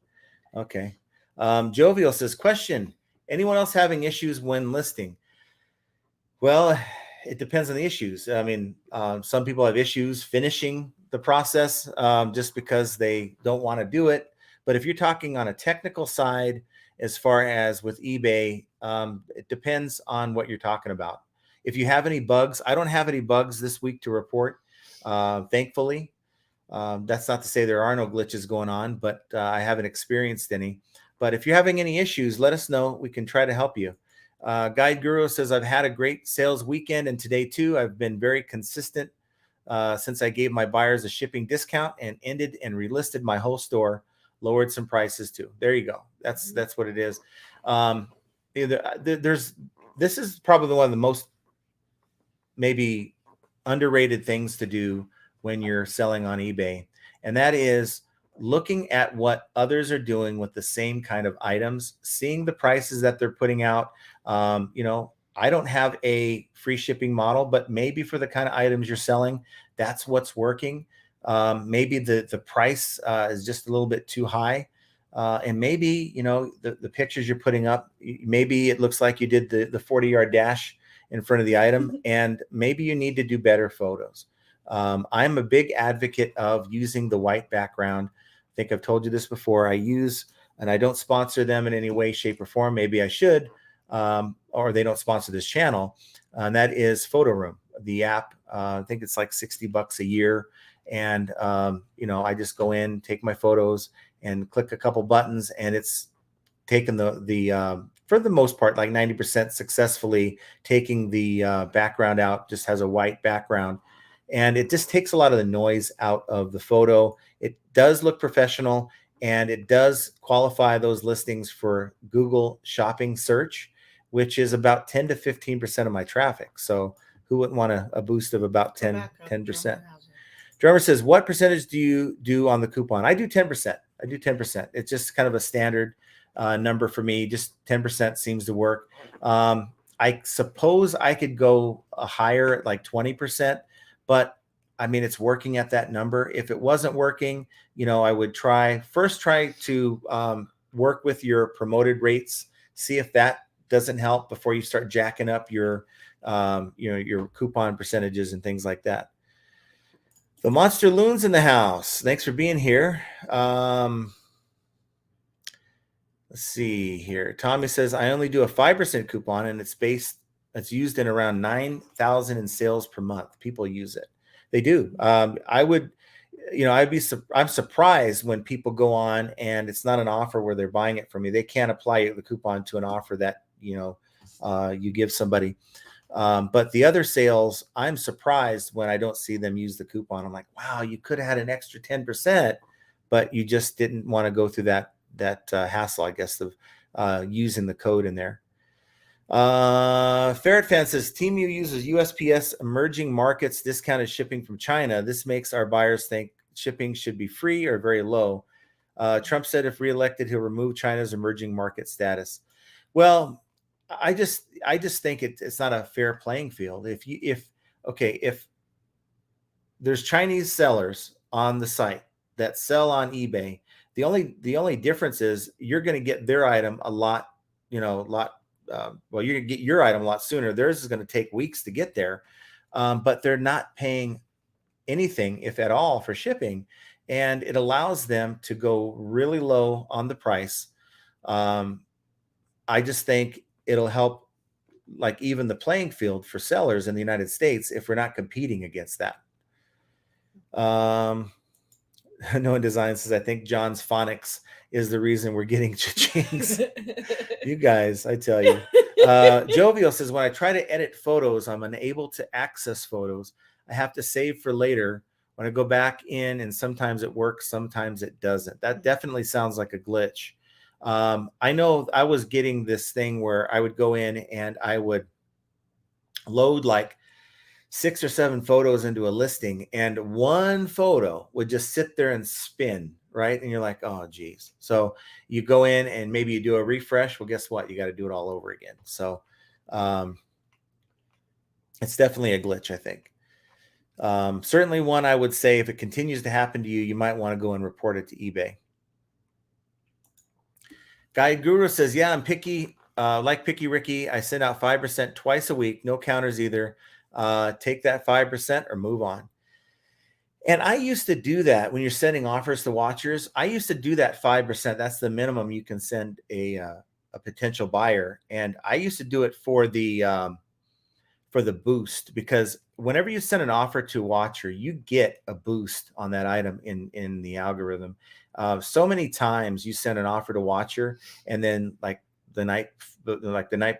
Okay. Jovial says, question, anyone else having issues when listing? Well, it depends on the issues. I mean, some people have issues finishing the process just because they don't want to do it. But if you're talking on a technical side, as far as with eBay, it depends on what you're talking about. If you have any bugs, I don't have any bugs this week to report, thankfully. That's not to say there are no glitches going on, but I haven't experienced any. But if you're having any issues, let us know. We can try to help you. Guide Guru says, I've had a great sales weekend, and today too. I've been very consistent since I gave my buyers a shipping discount and ended and relisted my whole store, lowered some prices too. There you go. That's what it is. This is probably one of the most maybe underrated things to do when you're selling on eBay, and that is looking at what others are doing with the same kind of items, seeing the prices that they're putting out. I don't have a free shipping model, but maybe for the kind of items you're selling, that's what's working. Maybe the price is just a little bit too high. And maybe, the pictures you're putting up, maybe it looks like you did the 40-yard dash in front of the item, and maybe you need to do better photos. I'm a big advocate of using the white background. I think I've told you this before. And I don't sponsor them in any way, shape, or form. Maybe I should, or they don't sponsor this channel. And that is Photo Room, the app. I think it's like $60 a year. And, I just go in, take my photos, and click a couple buttons, and it's taken the for the most part, like 90% successfully taking the background out, just has a white background. And it just takes a lot of the noise out of the photo. It does look professional, and it does qualify those listings for Google Shopping search, which is about 10 to 15% of my traffic. So who wouldn't want a boost of about 10%? Drummer says, what percentage do you do on the coupon? I do 10%. I do 10%. It's just kind of a standard number for me. Just 10% seems to work. I suppose I could go higher at like 20%, but I mean, it's working at that number. If it wasn't working, I would try to work with your promoted rates, see if that doesn't help before you start jacking up your coupon percentages and things like that. The Monster Loon's in the house. Thanks for being here. Let's see here. Tommy says, I only do a 5% coupon, and it's used in around 9,000 in sales per month. People use it. They do. I'm surprised when people go on and it's not an offer where they're buying it from me. They can't apply the coupon to an offer that, you give somebody. But the other sales, I'm surprised when I don't see them use the coupon. I'm like, wow, you could have had an extra 10%, but you just didn't want to go through that hassle, I guess, of using the code in there. Ferret Fan says, Temu uses USPS emerging markets discounted shipping from China. This makes our buyers think shipping should be free or very low. Trump said if reelected, he'll remove China's emerging market status. Well, I just think it's not a fair playing field. If there's Chinese sellers on the site that sell on eBay, the only difference is you're going to get their item a lot, you're going to get your item a lot sooner. Theirs is going to take weeks to get there, but they're not paying anything, if at all, for shipping, and it allows them to go really low on the price. I just think it'll help, like, even the playing field for sellers in the United States if we're not competing against that. Noah Design says, I think John's phonics is the reason we're getting cha-chings. You guys, I tell you. Jovial says, when I try to edit photos, I'm unable to access photos. I have to save for later. When I go back in, and sometimes it works, sometimes it doesn't. That definitely sounds like a glitch. I know I was getting this thing where I would go in and I would load like 6 or 7 photos into a listing, and one photo would just sit there and spin, right? And you're like, oh, geez. So you go in and maybe you do a refresh. Well, guess what? You got to do it all over again. So it's definitely a glitch, I think. Certainly one I would say, if it continues to happen to you, you might want to go and report it to eBay. Guide Guru says, yeah, I'm picky, like Picky Ricky. I send out 5% twice a week, no counters either. Take that 5% or move on. And I used to do that when you're sending offers to watchers. I used to do that 5%. That's the minimum you can send a potential buyer. And I used to do it for the boost, because whenever you send an offer to a watcher, you get a boost on that item in the algorithm. So many times you send an offer to watcher, and then like the night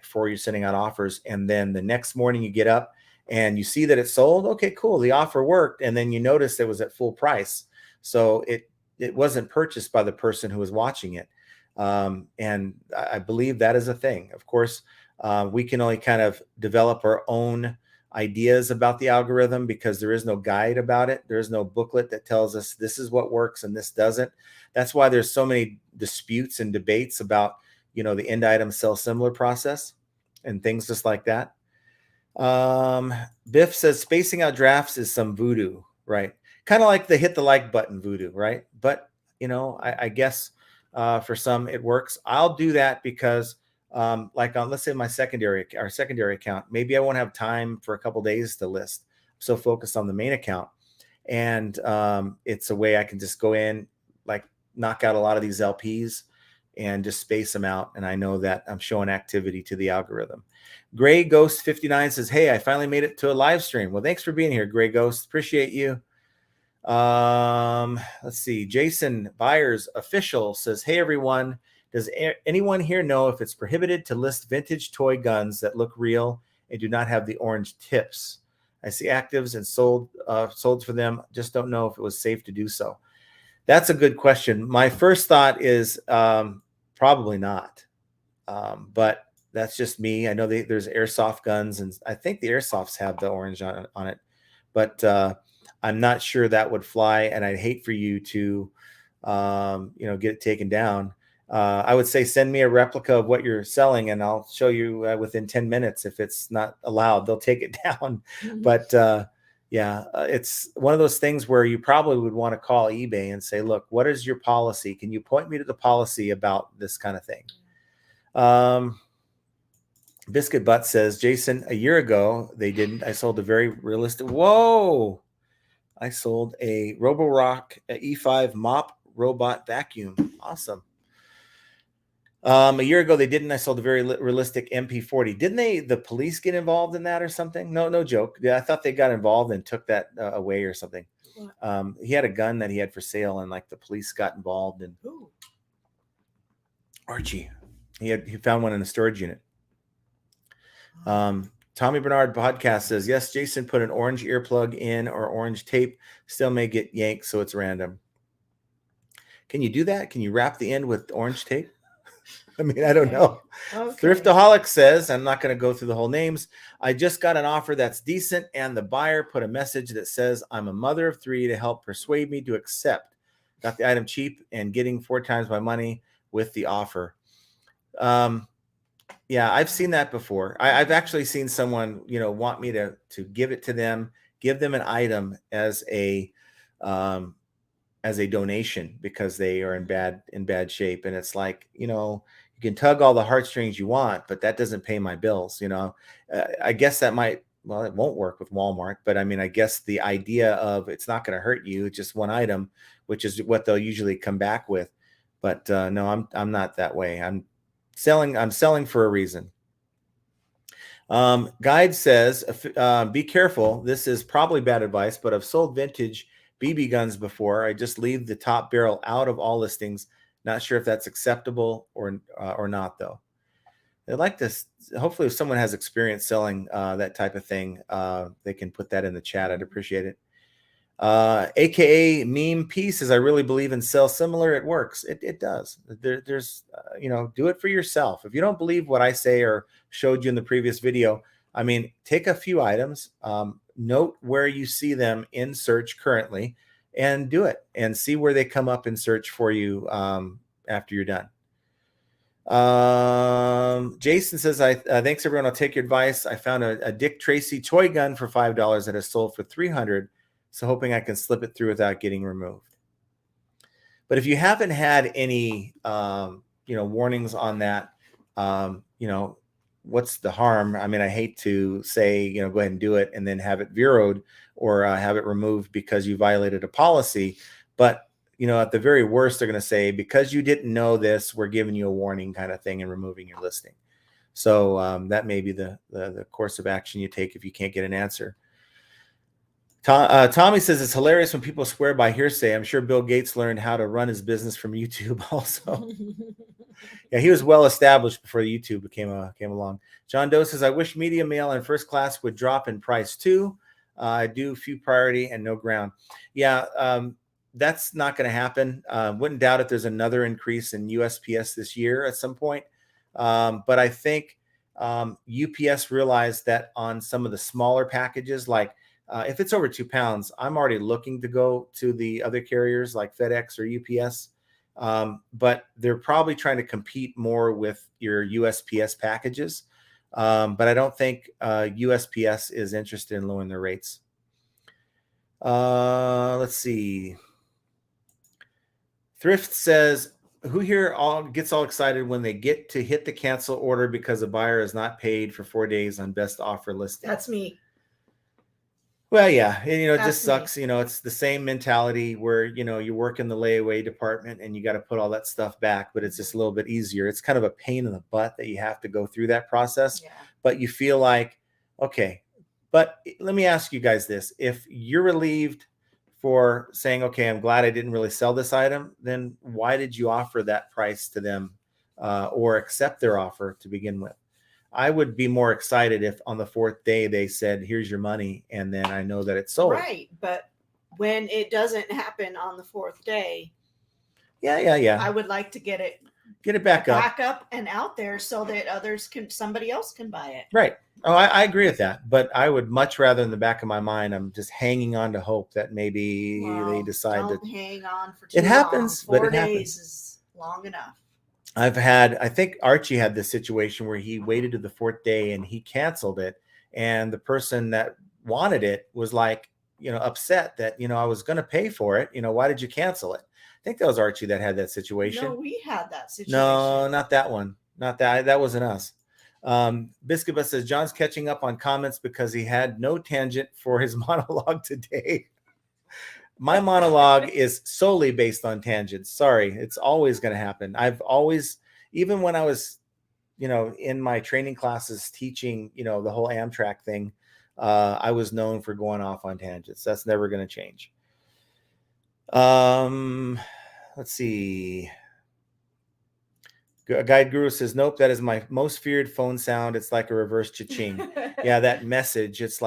before you're sending out offers, and then the next morning you get up and you see that it's sold. Okay, cool. The offer worked. And then you notice it was at full price. So it wasn't purchased by the person who was watching it. And I believe that is a thing. Of course, we can only kind of develop our own ideas about the algorithm, because there is no guide about it. There is no booklet that tells us this is what works and this doesn't. That's why there's so many disputes and debates about, the end item sell similar process and things just like that. Biff says spacing out drafts is some voodoo, right? Kind of like the hit the like button voodoo, right? But I guess For some, it works. I'll do that because, like on, let's say our secondary account, maybe I won't have time for a couple days to list. I'm so focused on the main account, and it's a way I can just go in, like knock out a lot of these LPs and just space them out. And I know that I'm showing activity to the algorithm. Gray Ghost 59 says, "Hey, I finally made it to a live stream." Well, thanks for being here, Gray Ghost. Appreciate you. Let's see. Jason Byers Official says, "Hey everyone, does anyone here know if it's prohibited to list vintage toy guns that look real and do not have the orange tips? I see actives and sold for them. Just don't know if it was safe to do so." That's a good question. My first thought is probably not, but that's just me. I know there's airsoft guns, and I think the airsofts have the orange on it, but I'm not sure that would fly, and I'd hate for you to, get it taken down. I would say send me a replica of what you're selling, and I'll show you within 10 minutes. If it's not allowed, they'll take it down. But it's one of those things where you probably would want to call eBay and say, "Look, what is your policy? Can you point me to the policy about this kind of thing?" Biscuit Butt says, "Jason, a year ago, they didn't. I sold a very realistic." Whoa. I sold a Roborock E5 mop robot vacuum. Awesome. A year ago, they didn't. I sold a very realistic MP40. Didn't the police get involved in that or something? No joke. Yeah, I thought they got involved and took that away or something. He had a gun that he had for sale, and like the police got involved. And Archie, he found one in a storage unit. Tommy Bernard podcast says, "Yes, Jason put an orange earplug in or orange tape, still may get yanked, so it's random." Can you do that? Can you wrap the end with orange tape? I mean, I don't know. Okay. Thriftaholic says, I'm not going to go through the whole names. "I just got an offer that's decent, and the buyer put a message that says I'm a mother of 3 to help persuade me to accept. Got the item cheap and getting 4 times my money with the offer." Yeah, I've seen that before. I've actually seen someone, want me to give it to them, give them an item as a donation because they are in bad shape. And it's like, you can tug all the heartstrings you want, but that doesn't pay my bills. I guess that might, well, it won't work with Walmart, but I mean, I guess the idea of it's not going to hurt you, it's just one item, which is what they'll usually come back with. But no, I'm not that way. I'm selling for a reason. Guide says, "Be careful. This is probably bad advice, but I've sold vintage BB guns before. I just leave the top barrel out of all listings. Not sure if that's acceptable or not, though." I'd like to. Hopefully, if someone has experience selling that type of thing, they can put that in the chat. I'd appreciate it. AKA Meme P says, "I really believe in sell similar. It works. It does. There's do it for yourself. If you don't believe what I say or showed you in the previous video, I mean, take a few items, note where you see them in search currently, and do it and see where they come up in search for you after you're done." Jason says, "Thanks everyone. I'll take your advice. I found a Dick Tracy toy gun for $5 that has sold for $300. So hoping I can slip it through without getting removed." But if you haven't had any, warnings on that, what's the harm? I mean, I hate to say, go ahead and do it and then have it zeroed or have it removed because you violated a policy. But, at the very worst, they're going to say, because you didn't know this, we're giving you a warning kind of thing and removing your listing. So that may be the course of action you take if you can't get an answer. Tommy says, "It's hilarious when people swear by hearsay. I'm sure Bill Gates learned how to run his business from YouTube also." Yeah, he was well established before YouTube came along. John Doe says, "I wish medium mail and first class would drop in price too. I do few priority and no ground." Yeah, that's not going to happen. Wouldn't doubt it. There's another increase in USPS this year at some point. But I think UPS realized that on some of the smaller packages, like if it's over 2 pounds, I'm already looking to go to the other carriers like FedEx or UPS. But they're probably trying to compete more with your USPS packages. But I don't think USPS is interested in lowering their rates. Let's see. Thrift says, who here gets all excited when they get to hit the cancel order because a buyer is not paid for 4 days on best offer listing? That's me. Well, yeah, and, it That's just sucks. It's the same mentality where, you work in the layaway department and you got to put all that stuff back, but it's just a little bit easier. It's kind of a pain in the butt that you have to go through that process, Yeah. but you feel like, okay, but let me ask you guys this. If you're relieved for saying, okay, I'm glad I didn't really sell this item, then why did you offer that price to them or accept their offer to begin with? I would be more excited if on the 4th day they said, here's your money, and then I know that it's sold. Right. But when it doesn't happen on the 4th day, yeah, I would like to get it back up and out there so that somebody else can buy it. Right. Oh, I agree with that. But I would much rather, in the back of my mind, I'm just hanging on to hope that maybe they decide don't that hang on for too it happens. long. But 4 it days happens. is long enough. I think Archie had this situation where he waited to the 4th day and he canceled it. And the person that wanted it was like, upset that, I was going to pay for it. Why did you cancel it? I think that was Archie that had that situation. No, we had that situation. No, not that one. Not that. That wasn't us. Biscuit Bus says John's catching up on comments because he had no tangent for his monologue today. My monologue is solely based on tangents. Sorry, it's always going to happen. I've always, even when I was, in my training classes teaching, the whole Amtrak thing, I was known for going off on tangents. That's never going to change. Let's see. Guide Guru says, nope, that is my most feared phone sound. It's like a reverse cha-ching. Yeah, that message. It's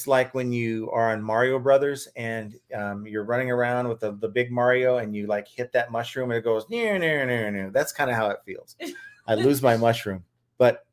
like when you are on Mario Brothers and you're running around with the big Mario and you like hit that mushroom and it goes, near, near, near, near. That's kind of how it feels. I lose my mushroom, but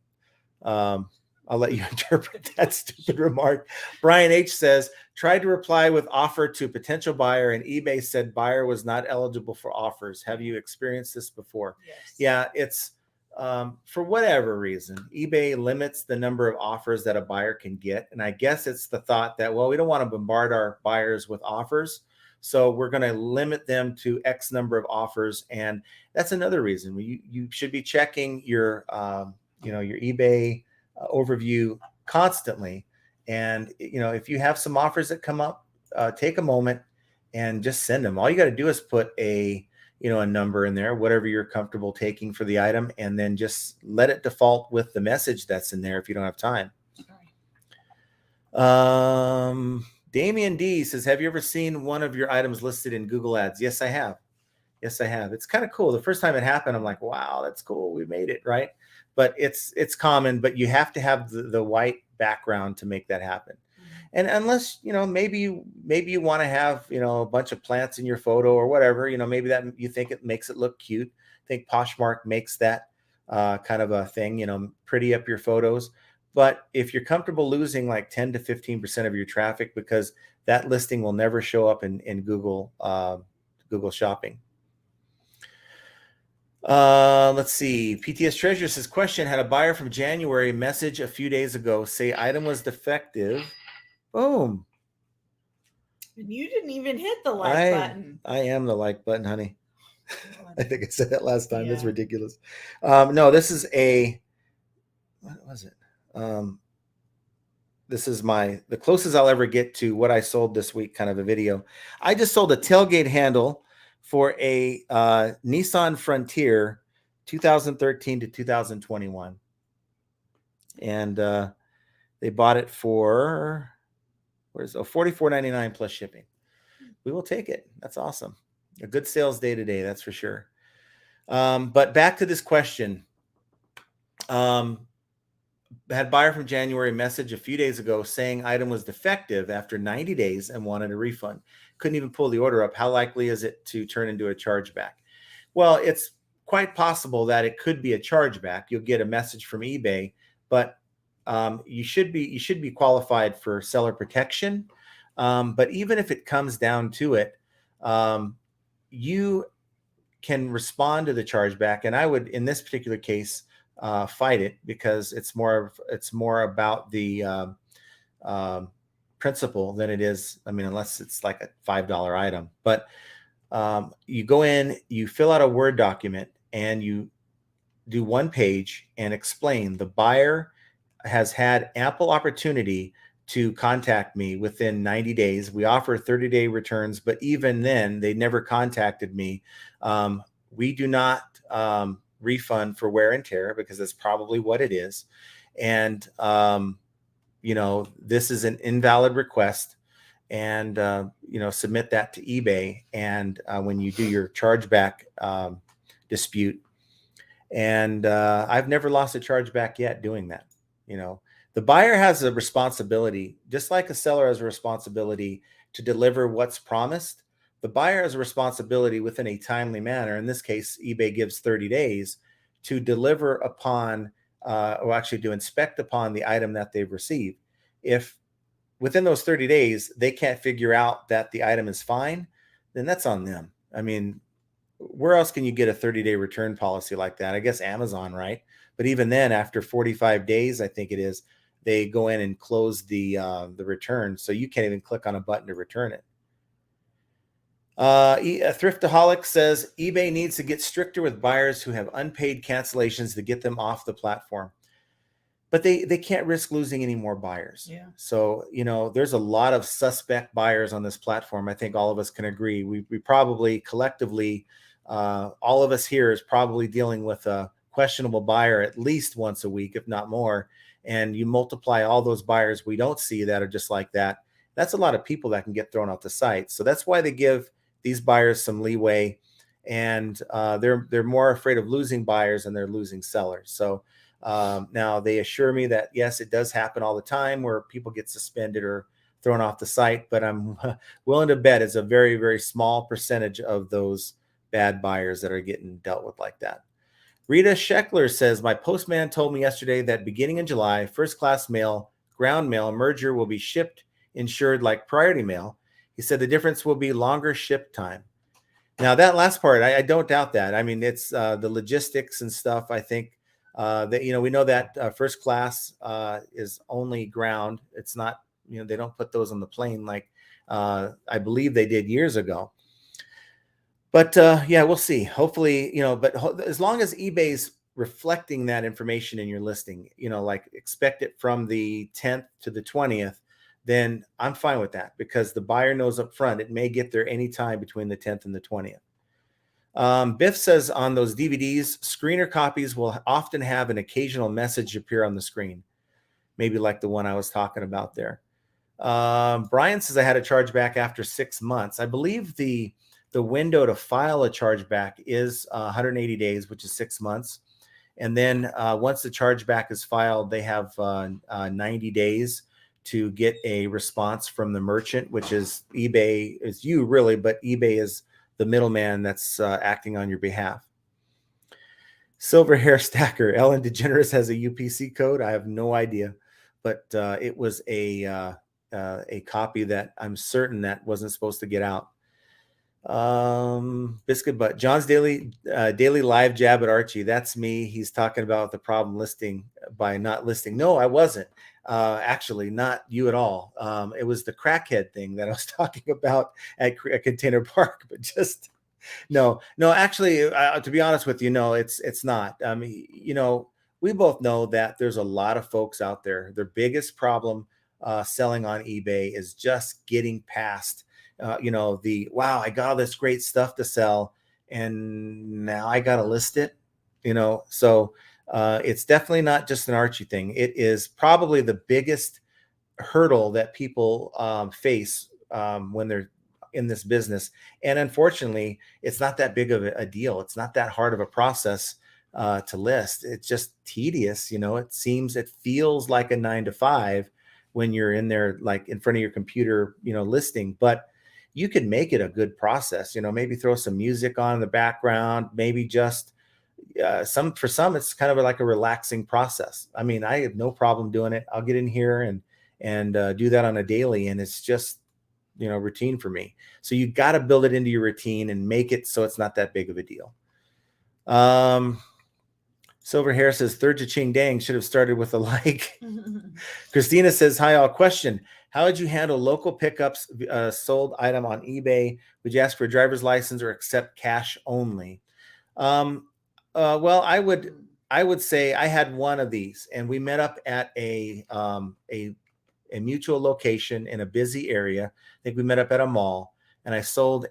I'll let you interpret that stupid remark. Brian H says, tried to reply with offer to potential buyer and eBay said buyer was not eligible for offers. Have you experienced this before? Yes. Yeah, it's for whatever reason, eBay limits the number of offers that a buyer can get. And I guess it's the thought that, well, we don't want to bombard our buyers with offers. So we're going to limit them to X number of offers. And that's another reason you should be checking your eBay overview constantly. And, if you have some offers that come up, take a moment and just send them. All you got to do is put a number in there, whatever you're comfortable taking for the item, and then just let it default with the message that's in there if you don't have time. Damian D says, have you ever seen one of your items listed in Google Ads? Yes, I have. It's kind of cool. The first time it happened, I'm like, wow, that's cool. We made it, right? But it's common, but you have to have the white background to make that happen. And unless, maybe you want to have, a bunch of plants in your photo or whatever, maybe that you think it makes it look cute. I think Poshmark makes that kind of a thing, pretty up your photos. But if you're comfortable losing like 10 to 15% of your traffic, because that listing will never show up in Google Shopping. Let's see. PTS Treasure says, question, had a buyer from January message a few days ago say item was defective. Boom. And you didn't even hit the like button. I am the like button, honey. I think I said that last time. Yeah. That's ridiculous. No, this is what was it? This is the closest I'll ever get to what I sold this week, kind of a video. I just sold a tailgate handle for a Nissan Frontier 2013 to 2021. And they bought it for $44.99 plus shipping. We will take it. That's awesome. A good sales day today, that's for sure. But back to this question. Had buyer from January message a few days ago saying item was defective after 90 days and wanted a refund. Couldn't even pull the order up. How likely is it to turn into a chargeback? Well, it's quite possible that it could be a chargeback. You'll get a message from eBay, but you should be qualified for seller protection. But even if it comes down to it, you can respond to the chargeback. And I would, in this particular case, fight it, because it's more about the principle than it is. I mean, unless it's like a $5 item, but You go in, you fill out a Word document, and you do one page and explain the buyer has had ample opportunity to contact me within 90 days. We offer 30-day returns, but even then, they never contacted me. We do not refund for wear and tear, because that's probably what it is. And, this is an invalid request. And, submit that to eBay. And when you do your chargeback dispute, and I've never lost a chargeback yet doing that. The buyer has a responsibility, just like a seller has a responsibility to deliver what's promised. The buyer has a responsibility within a timely manner. In this case, eBay gives 30 days to deliver upon, or actually to inspect upon the item that they've received. If within those 30 days, they can't figure out that the item is fine, then that's on them. I mean, where else can you get a 30-day return policy like that? I guess Amazon, right? But even then, after 45 days, I think it is, they go in and close the return, so you can't even click on a button to return it. Thriftaholic says eBay needs to get stricter with buyers who have unpaid cancellations to get them off the platform. But they can't risk losing any more buyers. Yeah. So, there's a lot of suspect buyers on this platform. I think all of us can agree. We probably collectively, all of us here is probably dealing with a questionable buyer at least once a week, if not more. And you multiply all those buyers we don't see that are just like that. That's a lot of people that can get thrown off the site. So that's why they give these buyers some leeway, and they're more afraid of losing buyers than they're losing sellers. So now they assure me that yes, it does happen all the time where people get suspended or thrown off the site, but I'm willing to bet it's a very, very small percentage of those bad buyers that are getting dealt with like that. Rita Scheckler says, my postman told me yesterday that beginning in July, first class mail, ground mail, merger will be shipped insured like priority mail. He said the difference will be longer ship time. Now that last part, I don't doubt that. I mean, it's the logistics and stuff. I think that, we know that first class is only ground. It's not, they don't put those on the plane like I believe they did years ago. But yeah, we'll see. Hopefully, but as long as eBay's reflecting that information in your listing, like expect it from the 10th to the 20th, then I'm fine with that, because the buyer knows up front it may get there anytime between the 10th and the 20th. Biff says on those DVDs, screener copies will often have an occasional message appear on the screen, maybe like the one I was talking about there. Brian says I had a chargeback after 6 months. I believe the window to file a chargeback is 180 days, which is 6 months. And then once the chargeback is filed, they have 90 days to get a response from the merchant, which is eBay, is you really, but eBay is the middleman that's acting on your behalf. Silver Hair Stacker, Ellen DeGeneres has a UPC code. I have no idea, but it was a copy that I'm certain that wasn't supposed to get out. Biscuit Butt, John's daily live jab at Archie. That's me. He's talking about the problem listing by not listing. No, I wasn't. Actually, not you at all. It was the crackhead thing that I was talking about at Container Park, but just no. Actually, to be honest with you, no, it's not. We both know that there's a lot of folks out there. Their biggest problem selling on eBay is just getting past. Wow, I got all this great stuff to sell, and now I got to list it. So it's definitely not just an Archie thing. It is probably the biggest hurdle that people face when they're in this business. And unfortunately, it's not that big of a deal. It's not that hard of a process to list. It's just tedious. It feels like a 9 to 5 when you're in there, like in front of your computer, listing, but you could make it a good process. Maybe throw some music on in the background, maybe just for some, it's kind of like a relaxing process. I mean, I have no problem doing it. I'll get in here and do that on a daily, and it's just, routine for me. So you got to build it into your routine and make it so it's not that big of a deal. Silver Hair says, third cha-ching dang, should have started with a like. Christina says, hi, all. Question. How would you handle local pickups, sold item on eBay? Would you ask for a driver's license or accept cash only? Um, well, I would say I had one of these, and we met up at a mutual location in a busy area. I think we met up at a mall, and I sold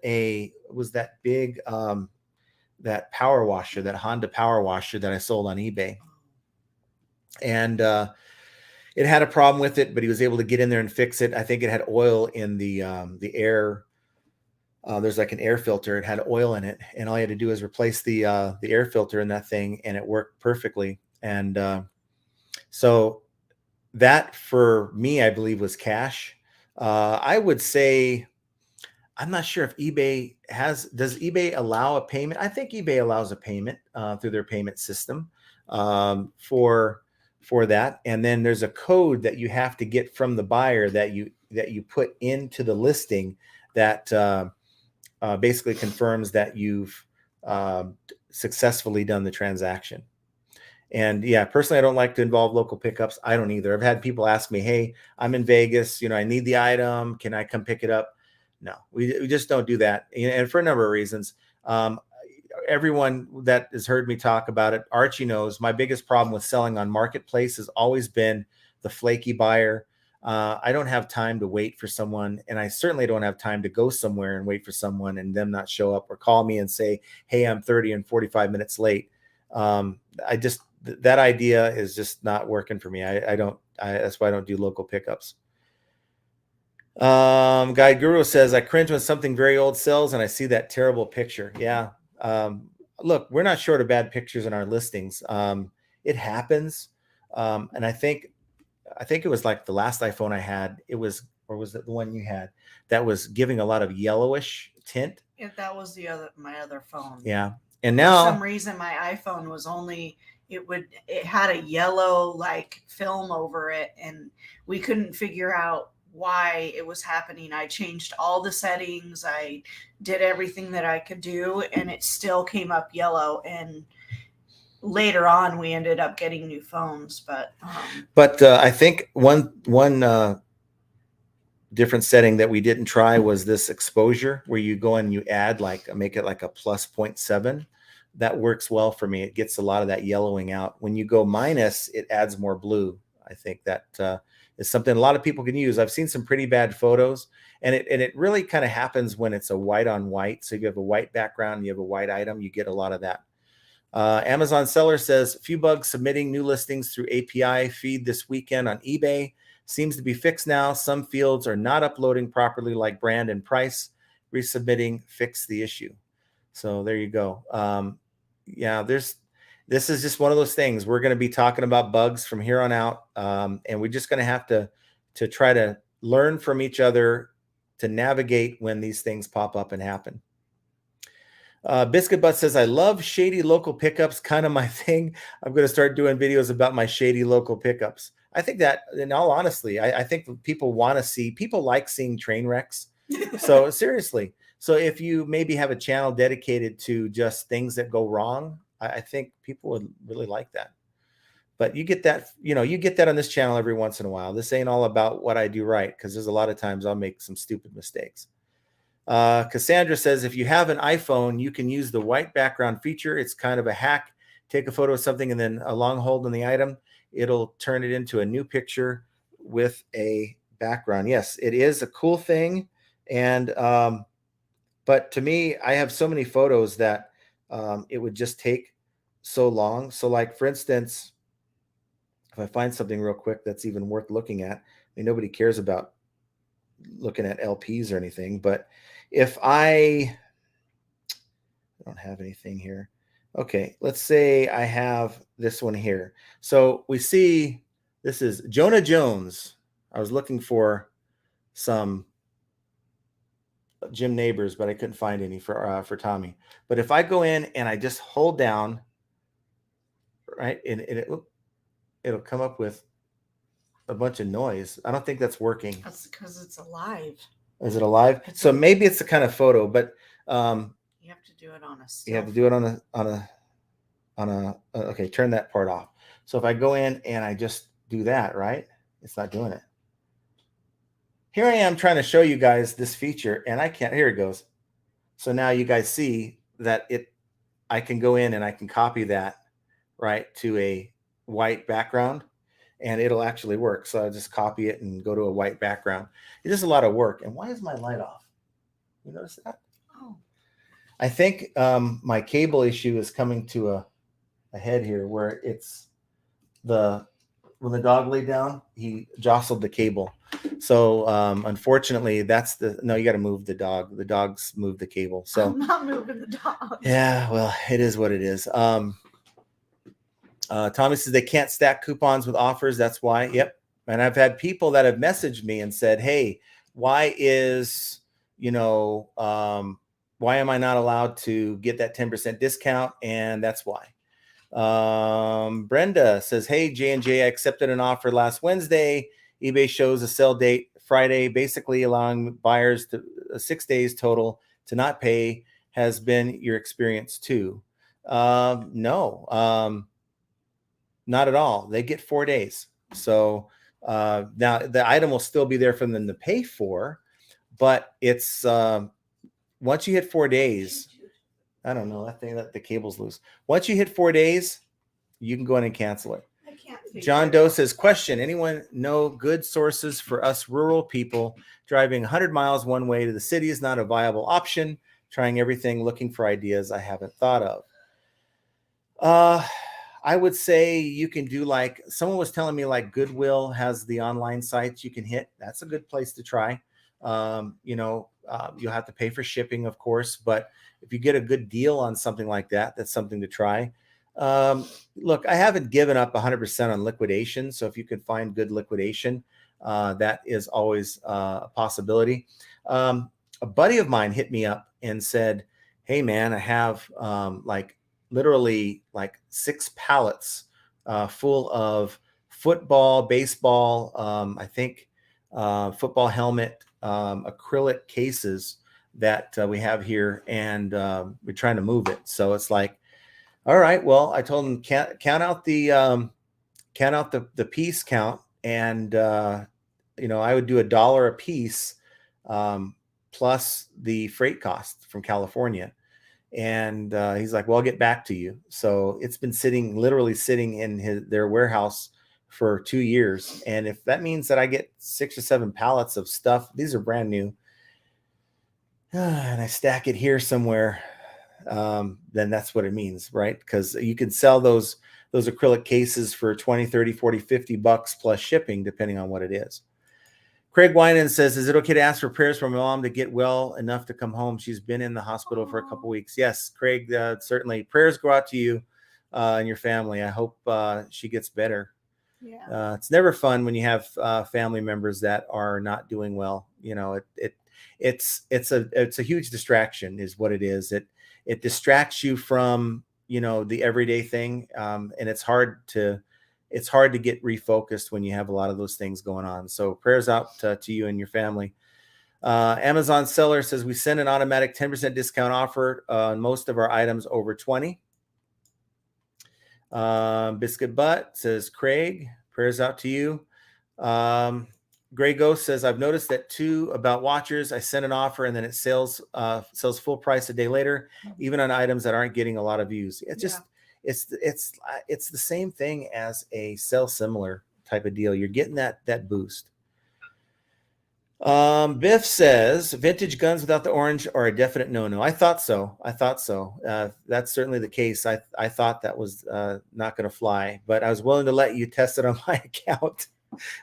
was that big that power washer, that Honda power washer that I sold on eBay, and it had a problem with it, but he was able to get in there and fix it. I think it had oil in the air. There's like an air filter. It had oil in it, and all you had to do is replace the air filter in that thing, and it worked perfectly. And so that for me, I believe, was cash. I would say I'm not sure if eBay does eBay allow a payment? I think eBay allows a payment through their payment system for that. And then there's a code that you have to get from the buyer that you put into the listing that basically confirms that you've successfully done the transaction. And yeah, personally, I don't like to involve local pickups. I don't either. I've had people ask me, "Hey, I'm in Vegas. I need the item. Can I come pick it up?" No, we just don't do that, and for a number of reasons. Everyone that has heard me talk about it, Archie knows my biggest problem with selling on marketplace has always been the flaky buyer. I don't have time to wait for someone, and I certainly don't have time to go somewhere and wait for someone and them not show up or call me and say, "Hey, I'm 30 and 45 minutes late." That idea is just not working for me. That's why I don't do local pickups. Guy Guru says, I cringe when something very old sells and I see that terrible picture. Yeah. Look, we're not short of bad pictures in our listings. It happens. And I think it was like the last iPhone I had, or was it the one you had that was giving a lot of yellowish tint? Yeah, that was my other phone. Yeah. And now for some reason my iPhone was only it had a yellow like film over it, and we couldn't figure out why it was happening. I changed all the settings, I did everything that I could do, and it still came up yellow. And later on we ended up getting new phones, but I think one different setting that we didn't try was this exposure, where you go and you add make it like a plus 0.7. That works well for me. It gets a lot of that yellowing out. When you go minus, it adds more blue. I think that is something a lot of people can use. I've seen some pretty bad photos, and it really kind of happens when it's a white on white. So if you have a white background and you have a white item, you get a lot of that. Amazon seller says, few bugs submitting new listings through API feed this weekend on eBay. Seems to be fixed now. Some fields are not uploading properly, like brand and price. Resubmitting, fix the issue. So there you go. Yeah, this is just one of those things. We're going to be talking about bugs from here on out, and we're just going to have to try to learn from each other to navigate when these things pop up and happen. Biscuit Butt says, I love shady local pickups, kind of my thing. I'm going to start doing videos about my shady local pickups. I think that, in all honesty, I think people like seeing train wrecks. So seriously. So if you maybe have a channel dedicated to just things that go wrong, I think people would really like that. But you get that, you get that on this channel every once in a while. This ain't all about what I do right, because there's a lot of times I'll make some stupid mistakes. Cassandra says, if you have an iPhone, you can use the white background feature. It's kind of a hack. Take a photo of something and then a long hold on the item. It'll turn it into a new picture with a background. Yes, it is a cool thing. And but to me, I have so many photos that it would just take so long. So like, for instance, if I find something real quick that's even worth looking at, I mean, nobody cares about looking at LPs or anything, but if I don't have anything here. Okay, let's say I have this one here. So we see this is Jonah Jones. I was looking for some Jim Neighbors, but I couldn't find any for Tommy. But if I go in and I just hold down, right, and it'll come up with a bunch of noise. I don't think that's working. That's because it's alive. Is it alive? So maybe it's the kind of photo, but you have to do it on a still. You have to do it on a okay, turn that part off. So if I go in and I just do that, right? It's not doing it. here I am trying to show you guys this feature, and I can't. Here it goes. So now you guys see that I can go in and I can copy that right to a white background, and it'll actually work. So I just copy it and go to a white background. It is a lot of work. And why is my light off? You notice that? Oh. I think my cable issue is coming to a head here, where it's when the dog laid down, he jostled the cable. So unfortunately, no, you got to move the dog. The dogs move the cable. So I'm not moving the dog. yeah, well, it is what it is. Tommy says they can't stack coupons with offers. That's why. Yep. And I've had people that have messaged me and said, hey, why why am I not allowed to get that 10% discount? And that's why. Brenda says, hey, J&J, I accepted an offer last Wednesday. eBay shows a sell date Friday, basically allowing buyers to 6 days total to not pay. Has been your experience too? No, not at all. They get 4 days. So now the item will still be there for them to pay for, but it's once you hit 4 days, I don't know. I think that the cable's loose. Once you hit 4 days, you can go in and cancel it. I can't figure John it Doe out. says, question, anyone know good sources for us rural people? Driving 100 miles one way to the city is not a viable option. Trying everything, looking for ideas I haven't thought of. I would say you can do like someone was telling me, like Goodwill has the online sites you can hit. That's a good place to try. You'll have to pay for shipping, of course, but if you get a good deal on something like that, that's something to try. Look, I haven't given up 100% on liquidation. So if you can find good liquidation, that is always a possibility. A buddy of mine hit me up and said, hey man, I have literally like 6 pallets full of football, baseball, I think football helmet, acrylic cases that we have here, and we're trying to move it. So it's like, all right, well, I told him count out the piece count, and I would do $1 a piece plus the freight cost from California. And he's like, well, I'll get back to you. So it's been literally sitting in their warehouse for 2 years. And if that means that I get 6 or 7 pallets of stuff, these are brand new, and I stack it here somewhere, then that's what it means, right? Because you can sell those acrylic cases for 20, 30, 40, 50 bucks plus shipping, depending on what it is. Craig Winan says, is it okay to ask for prayers for my mom to get well enough to come home? She's been in the hospital for a couple weeks. Yes, Craig, certainly. Prayers go out to you and your family. I hope she gets better. Yeah. It's never fun when you have family members that are not doing well. It's a huge distraction is what it is. It distracts you from, the everyday thing. And it's hard to get refocused when you have a lot of those things going on. So prayers out to you and your family. Amazon seller says, we send an automatic 10% discount offer on most of our items over 20. Biscuit Butt says, Craig, prayers out to you. Gray Ghost says, I've noticed that too about watchers. I send an offer and then it sells full price a day later, even on items that aren't getting a lot of views. It's just, it's the same thing as a sell similar type of deal. You're getting that boost. Biff says, vintage guns without the orange are a definite no-no. I thought so. That's certainly the case. I thought that was not going to fly, but I was willing to let you test it on my account.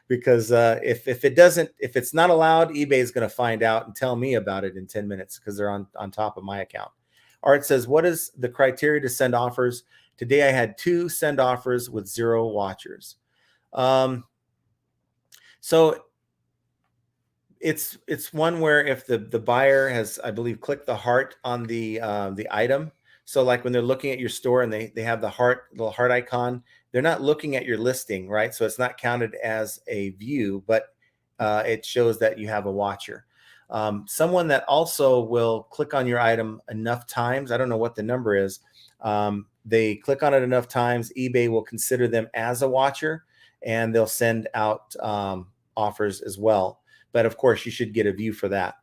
Because if it's not allowed, eBay is going to find out and tell me about it in 10 minutes because they're on top of my account. Art says, what is the criteria to send offers? Today I had 2 send offers with 0 watchers. So it's one where if the buyer has, I believe, clicked the heart on the item. So like when they're looking at your store and they have the little heart icon, they're not looking at your listing, right? So it's not counted as a view, but it shows that you have a watcher. Someone that also will click on your item enough times, I don't know what the number is, they click on it enough times, eBay will consider them as a watcher and they'll send out offers as well. but of course you should get a view for that.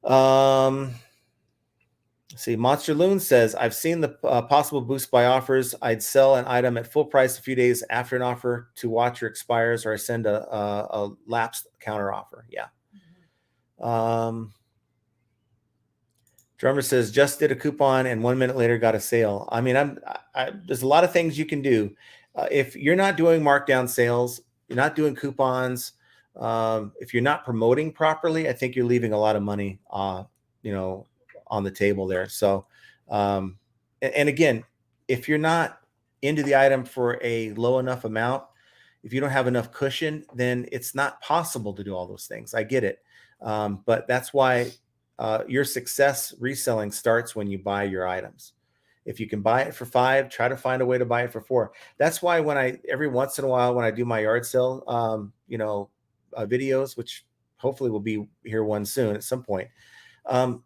Let's see, Monster Loon says, I've seen the possible boost buy offers. I'd sell an item at full price a few days after an offer to watch or expires, or I send a lapsed counter offer. Yeah. Drummer says, just did a coupon and 1 minute later got a sale. I mean, there's a lot of things you can do. If you're not doing markdown sales, you're not doing coupons. If you're not promoting properly, I think you're leaving a lot of money, on the table there. So, and again, if you're not into the item for a low enough amount, if you don't have enough cushion, then it's not possible to do all those things. I get it. But that's why your success reselling starts when you buy your items. If you can buy it for $5, try to find a way to buy it for $4. That's why every once in a while, when I do my yard sale, videos, which hopefully will be here one soon at some point,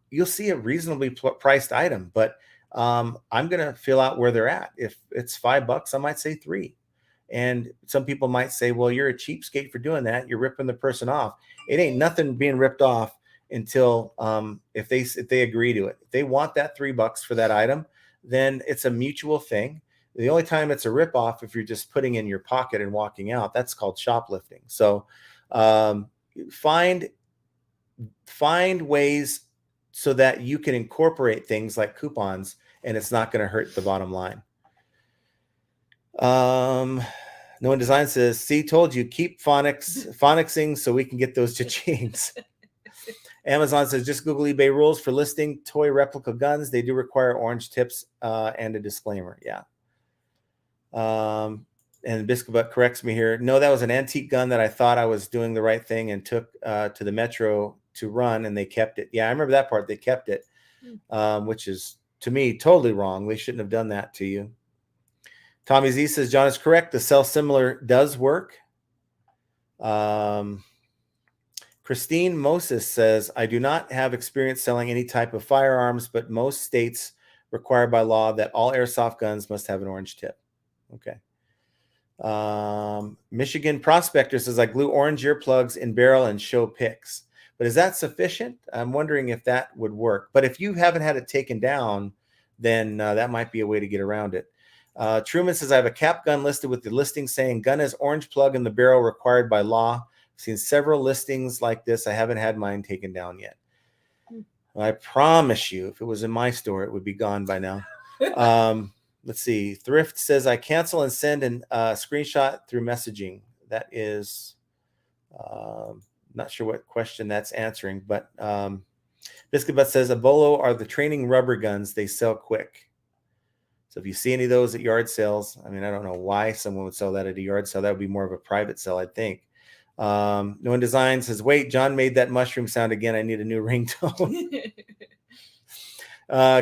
you'll see a reasonably priced item, but I'm going to fill out where they're at. If it's $5, I might say $3. And some people might say, well, you're a cheapskate for doing that. You're ripping the person off. It ain't nothing being ripped off until if they agree to it. If they want that $3 for that item, then it's a mutual thing. The only time it's a rip off if you're just putting in your pocket and walking out. That's called shoplifting. So find ways so that you can incorporate things like coupons and it's not going to hurt the bottom line. No One Design says, see, told you, keep phonicsing so we can get those cha-chings. Amazon says, just Google eBay rules for listing toy replica guns. They do require orange tips and a disclaimer. Yeah. And Biscuit Butt corrects me here. No, that was an antique gun that I thought I was doing the right thing and took to the Metro to run, and they kept it. Yeah, I remember that part. They kept it, which is, to me, totally wrong. They shouldn't have done that to you. Tommy Z says, John is correct. The sell similar does work. Christine Moses says, I do not have experience selling any type of firearms, but most states require by law that all airsoft guns must have an orange tip. Okay. Michigan Prospector says, I glue orange earplugs in barrel and show pics. But is that sufficient? I'm wondering if that would work. But if you haven't had it taken down, then that might be a way to get around it. Truman says, I have a cap gun listed with the listing saying gun has orange plug in the barrel required by law. I've seen several listings like this. I haven't had mine taken down yet. I promise you, if it was in my store, it would be gone by now. Let's see. Thrift says, I cancel and send a screenshot through messaging. That is, not sure what question that's answering, but Biscuit Butt says, a bolo are the training rubber guns. They sell quick. So if you see any of those at yard sales, I mean, I don't know why someone would sell that at a yard sale. That would be more of a private sale, I think. No One Design says, wait, John made that mushroom sound again. I need a new ringtone.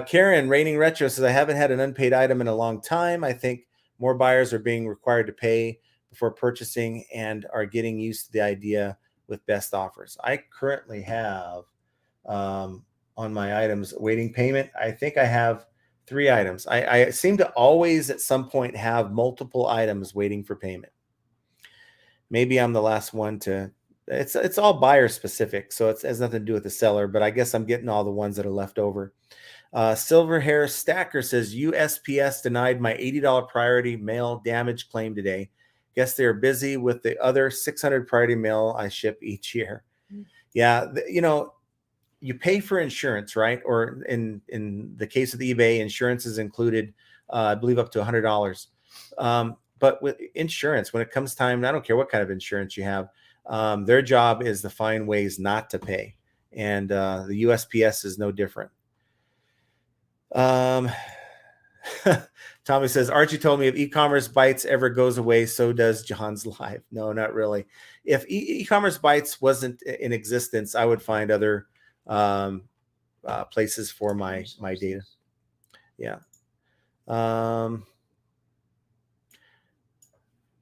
Karen, Raining Retro says, I haven't had an unpaid item in a long time. I think more buyers are being required to pay before purchasing and are getting used to the idea with best offers. I currently have on my items waiting payment. I think I have 3 items. I seem to always at some point have multiple items waiting for payment. Maybe I'm the last one to, it's all buyer specific. So it has nothing to do with the seller, but I guess I'm getting all the ones that are left over. Silver Hair Stacker says, USPS denied my $80 priority mail damage claim today. Guess they're busy with the other 600 priority mail I ship each year. Yeah. You pay for insurance, right? Or in the case of the eBay, insurance is included, I believe up to $100. But with insurance, when it comes time, I don't care what kind of insurance you have, their job is to find ways not to pay. And the USPS is no different. Tommy says, Archie told me if e-commerce bites ever goes away, so does John's live. No, not really. If e-commerce bites wasn't in existence, I would find other places for my data. Yeah.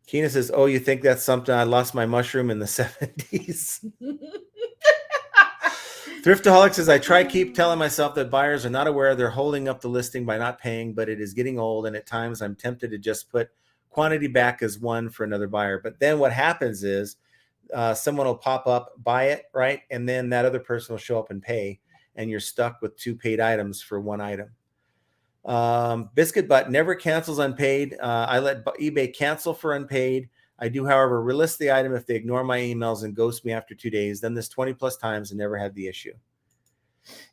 Keena says, oh, you think that's something? I lost my mushroom in the 70s. Thriftaholic says, I keep telling myself that buyers are not aware they're holding up the listing by not paying, but it is getting old. And at times I'm tempted to just put quantity back as one for another buyer. But then what happens is someone will pop up, buy it, right? And then that other person will show up and pay, and you're stuck with 2 paid items for 1 item. Biscuit Butt never cancels unpaid. I let eBay cancel for unpaid. I do, however, relist the item if they ignore my emails and ghost me after 2 days. Done this 20 plus times and never had the issue.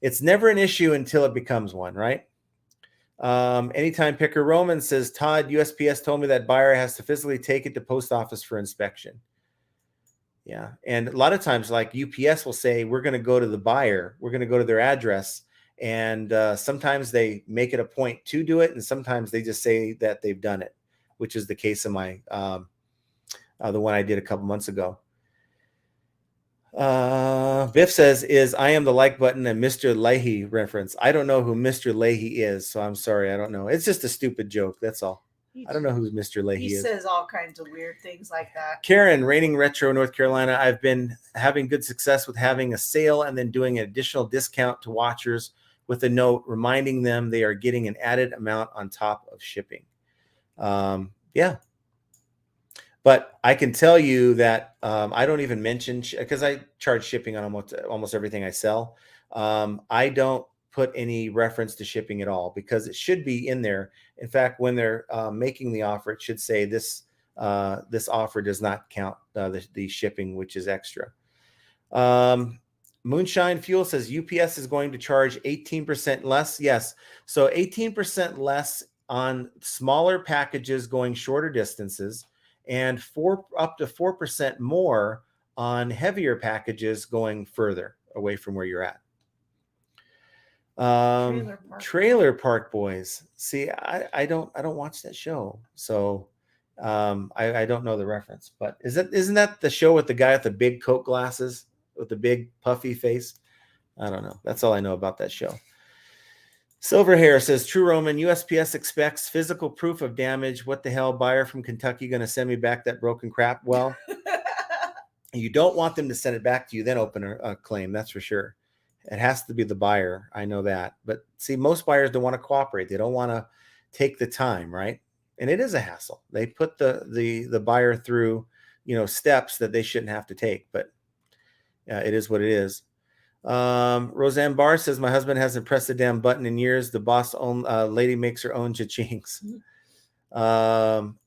It's never an issue until it becomes one, right? Anytime Picker Roman says, Todd, USPS told me that buyer has to physically take it to post office for inspection. Yeah. And a lot of times, like UPS will say, we're going to go to the buyer, we're going to go to their address. And sometimes they make it a point to do it. And sometimes they just say that they've done it, which is the case of my, the one I did a couple months ago. Biff says, is I am the like button a Mr. Leahy reference? I don't know who Mr. Leahy is, so I'm sorry. I don't know. It's just a stupid joke. That's all. I don't know who Mr. Leahy is. He says all kinds of weird things like that. Karen, Reigning Retro, North Carolina. I've been having good success with having a sale and then doing an additional discount to watchers with a note reminding them they are getting an added amount on top of shipping. Yeah. But I can tell you that I don't even mention, because I charge shipping on almost everything I sell. I don't put any reference to shipping at all because it should be in there. In fact, when they're making the offer, it should say this offer does not count the shipping, which is extra. Moonshine Fuel says UPS is going to charge 18% less. Yes. So 18% less on smaller packages going shorter distances, and up to 4% more on heavier packages going further away from where you're at. Trailer Park Boys. See, I don't watch that show, so I don't know the reference. But isn't that the show with the guy with the big Coke glasses with the big puffy face? I don't know. That's all I know about that show. Silver Hair says, True Roman, USPS expects physical proof of damage. What the hell? Buyer from Kentucky going to send me back that broken crap? Well, you don't want them to send it back to you, then open a claim. That's for sure. It has to be the buyer. I know that. But see, most buyers don't want to cooperate. They don't want to take the time, right? And it is a hassle. They put the buyer through, steps that they shouldn't have to take. But it is what it is. Roseanne Barr says, my husband hasn't pressed a damn button in years. The boss lady makes her own cha-chings.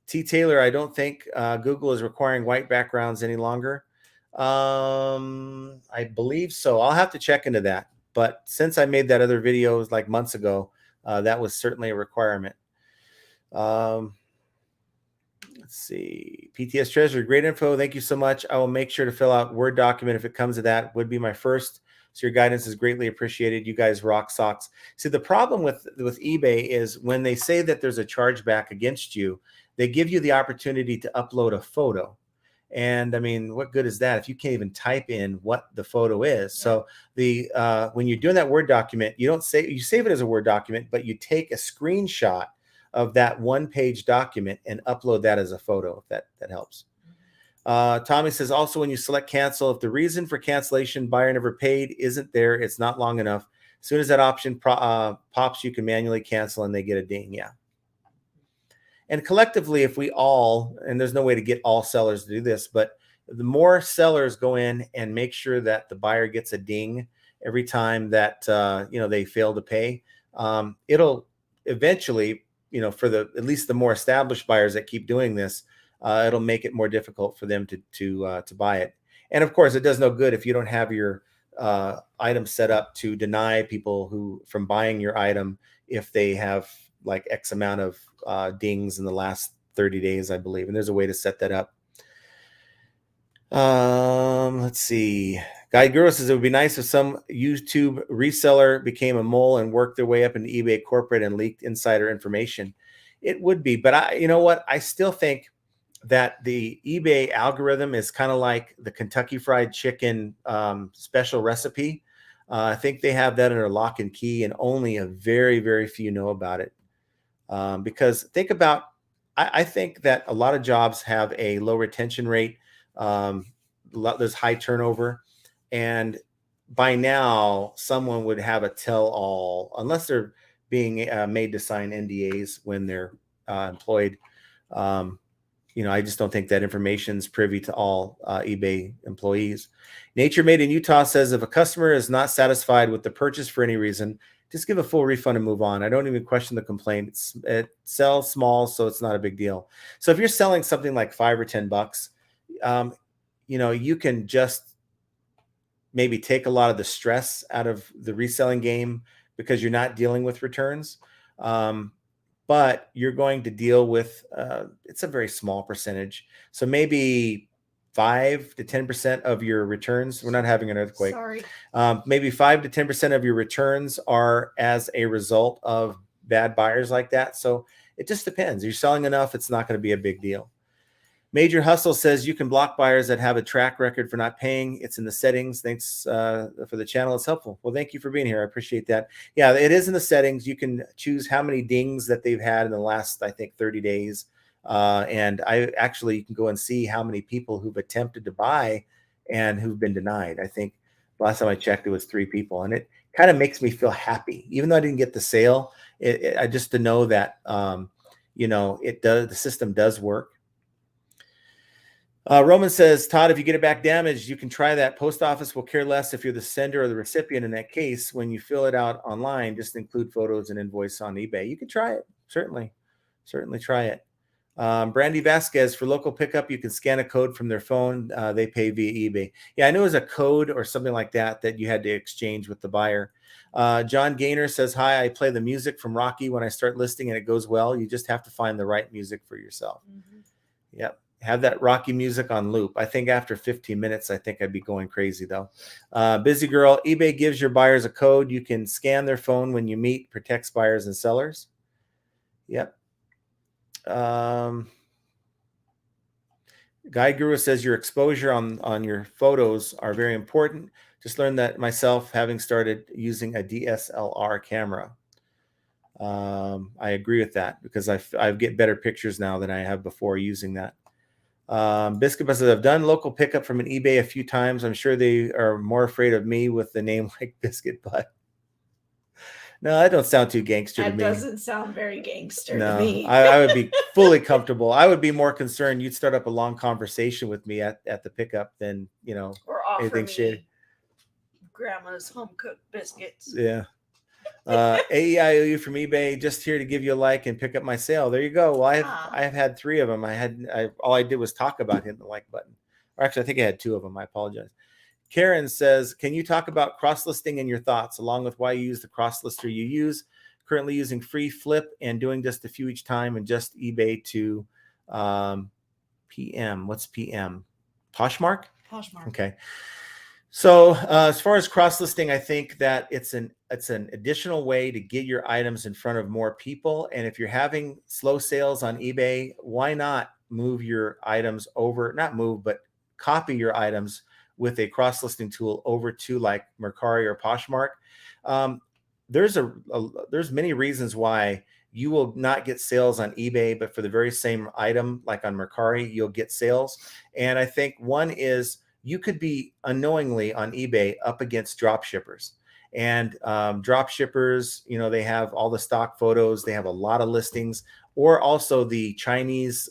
T. Taylor, I don't think Google is requiring white backgrounds any longer. I believe so. I'll have to check into that. But since I made that other video like months ago, that was certainly a requirement. Let's see. PTS Treasury, great info. Thank you so much. I will make sure to fill out Word document if it comes to that. Would be my first. So your guidance is greatly appreciated. You guys rock socks. See, the problem with eBay is when they say that there's a chargeback against you, they give you the opportunity to upload a photo. And I mean, what good is that if you can't even type in what the photo is? So when you're doing that Word document, you save it as a Word document, but you take a screenshot of that 1-page document and upload that as a photo, if that helps. Tommy says, also, when you select cancel, if the reason for cancellation buyer never paid isn't there, it's not long enough. As soon as that option pops, you can manually cancel and they get a ding. Yeah. And collectively, if we all, and there's no way to get all sellers to do this, but the more sellers go in and make sure that the buyer gets a ding every time that, they fail to pay, it'll eventually, for at least the more established buyers that keep doing this, it'll make it more difficult for them to buy it. And of course, it does no good if you don't have your item set up to deny people from buying your item if they have like X amount of dings in the last 30 days, I believe. And there's a way to set that up. Let's see. Guy Guru says, it would be nice if some YouTube reseller became a mole and worked their way up into eBay corporate and leaked insider information. It would be, but you know what? I still think that the eBay algorithm is kind of like the Kentucky Fried Chicken special recipe. I think they have that under lock and key, and only a very, very few know about it. Because think about, I think that a lot of jobs have a low retention rate. There's high turnover, and by now someone would have a tell-all, unless they're being made to sign NDAs when they're employed. I just don't think that information is privy to all eBay employees. Nature Made in Utah says if a customer is not satisfied with the purchase for any reason, just give a full refund and move on. I don't even question the complaint. It sells small, so it's not a big deal. So if you're selling something like $5 or $10, you can just maybe take a lot of the stress out of the reselling game because you're not dealing with returns. But you're going to deal with, it's a very small percentage. So maybe 5 to 10% of your returns. We're not having an earthquake. Sorry. Maybe 5 to 10% of your returns are as a result of bad buyers like that. So it just depends. You're selling enough, it's not going to be a big deal. Major Hustle says you can block buyers that have a track record for not paying. It's in the settings. Thanks for the channel. It's helpful. Well, thank you for being here. I appreciate that. Yeah, it is in the settings. You can choose how many dings that they've had in the last, I think, 30 days. And you can go and see how many people who've attempted to buy and who've been denied. I think last time I checked, it was 3 people. And it kind of makes me feel happy. Even though I didn't get the sale, I just to know that, the system does work. Roman says, Todd, if you get it back damaged, you can try that. Post office will care less if you're the sender or the recipient in that case. When you fill it out online, just include photos and invoice on eBay. You can try it. Certainly try it. Brandy Vasquez, for local pickup, you can scan a code from their phone. They pay via eBay. Yeah, I know it was a code or something like that you had to exchange with the buyer. John Gaynor says, hi, I play the music from Rocky when I start listing and it goes well. You just have to find the right music for yourself. Mm-hmm. Yep. Have that Rocky music on loop. I think after 15 minutes, I think I'd be going crazy though. Busy Girl, eBay gives your buyers a code. You can scan their phone when you meet, protects buyers and sellers. Yep. Guy Guru says your exposure on your photos are very important. Just learned that myself, having started using a DSLR camera. I agree with that because I get better pictures now than I have before using that. Biscuit says, I've done local pickup from an eBay a few times. I'm sure they are more afraid of me with the name like Biscuit Butt. No, that don't sound too gangster to me. That doesn't sound very gangster to me. I would be fully comfortable. I would be more concerned you'd start up a long conversation with me at the pickup than, or offer anything me shady. Grandma's home cooked biscuits. Yeah. AEIOU from eBay, just here to give you a like and pick up my sale. There you go. Well, I have had 3 of them. All I did was talk about hitting the like button. Or actually, I think I had 2 of them. I apologize. Karen says, can you talk about cross-listing and your thoughts, along with why you use the cross-lister you use? Currently using free flip and doing just a few each time and just eBay to PM. What's PM? Poshmark? Poshmark. Okay. So as far as cross-listing, I think that it's an additional way to get your items in front of more people. And if you're having slow sales on eBay, why not move your items over, not move, but copy your items with a cross-listing tool over to like Mercari or Poshmark. There's many reasons why you will not get sales on eBay, but for the very same item, like on Mercari, you'll get sales. And I think one is you could be unknowingly on eBay up against drop shippers. And drop shippers, they have all the stock photos. They have a lot of listings, or also the Chinese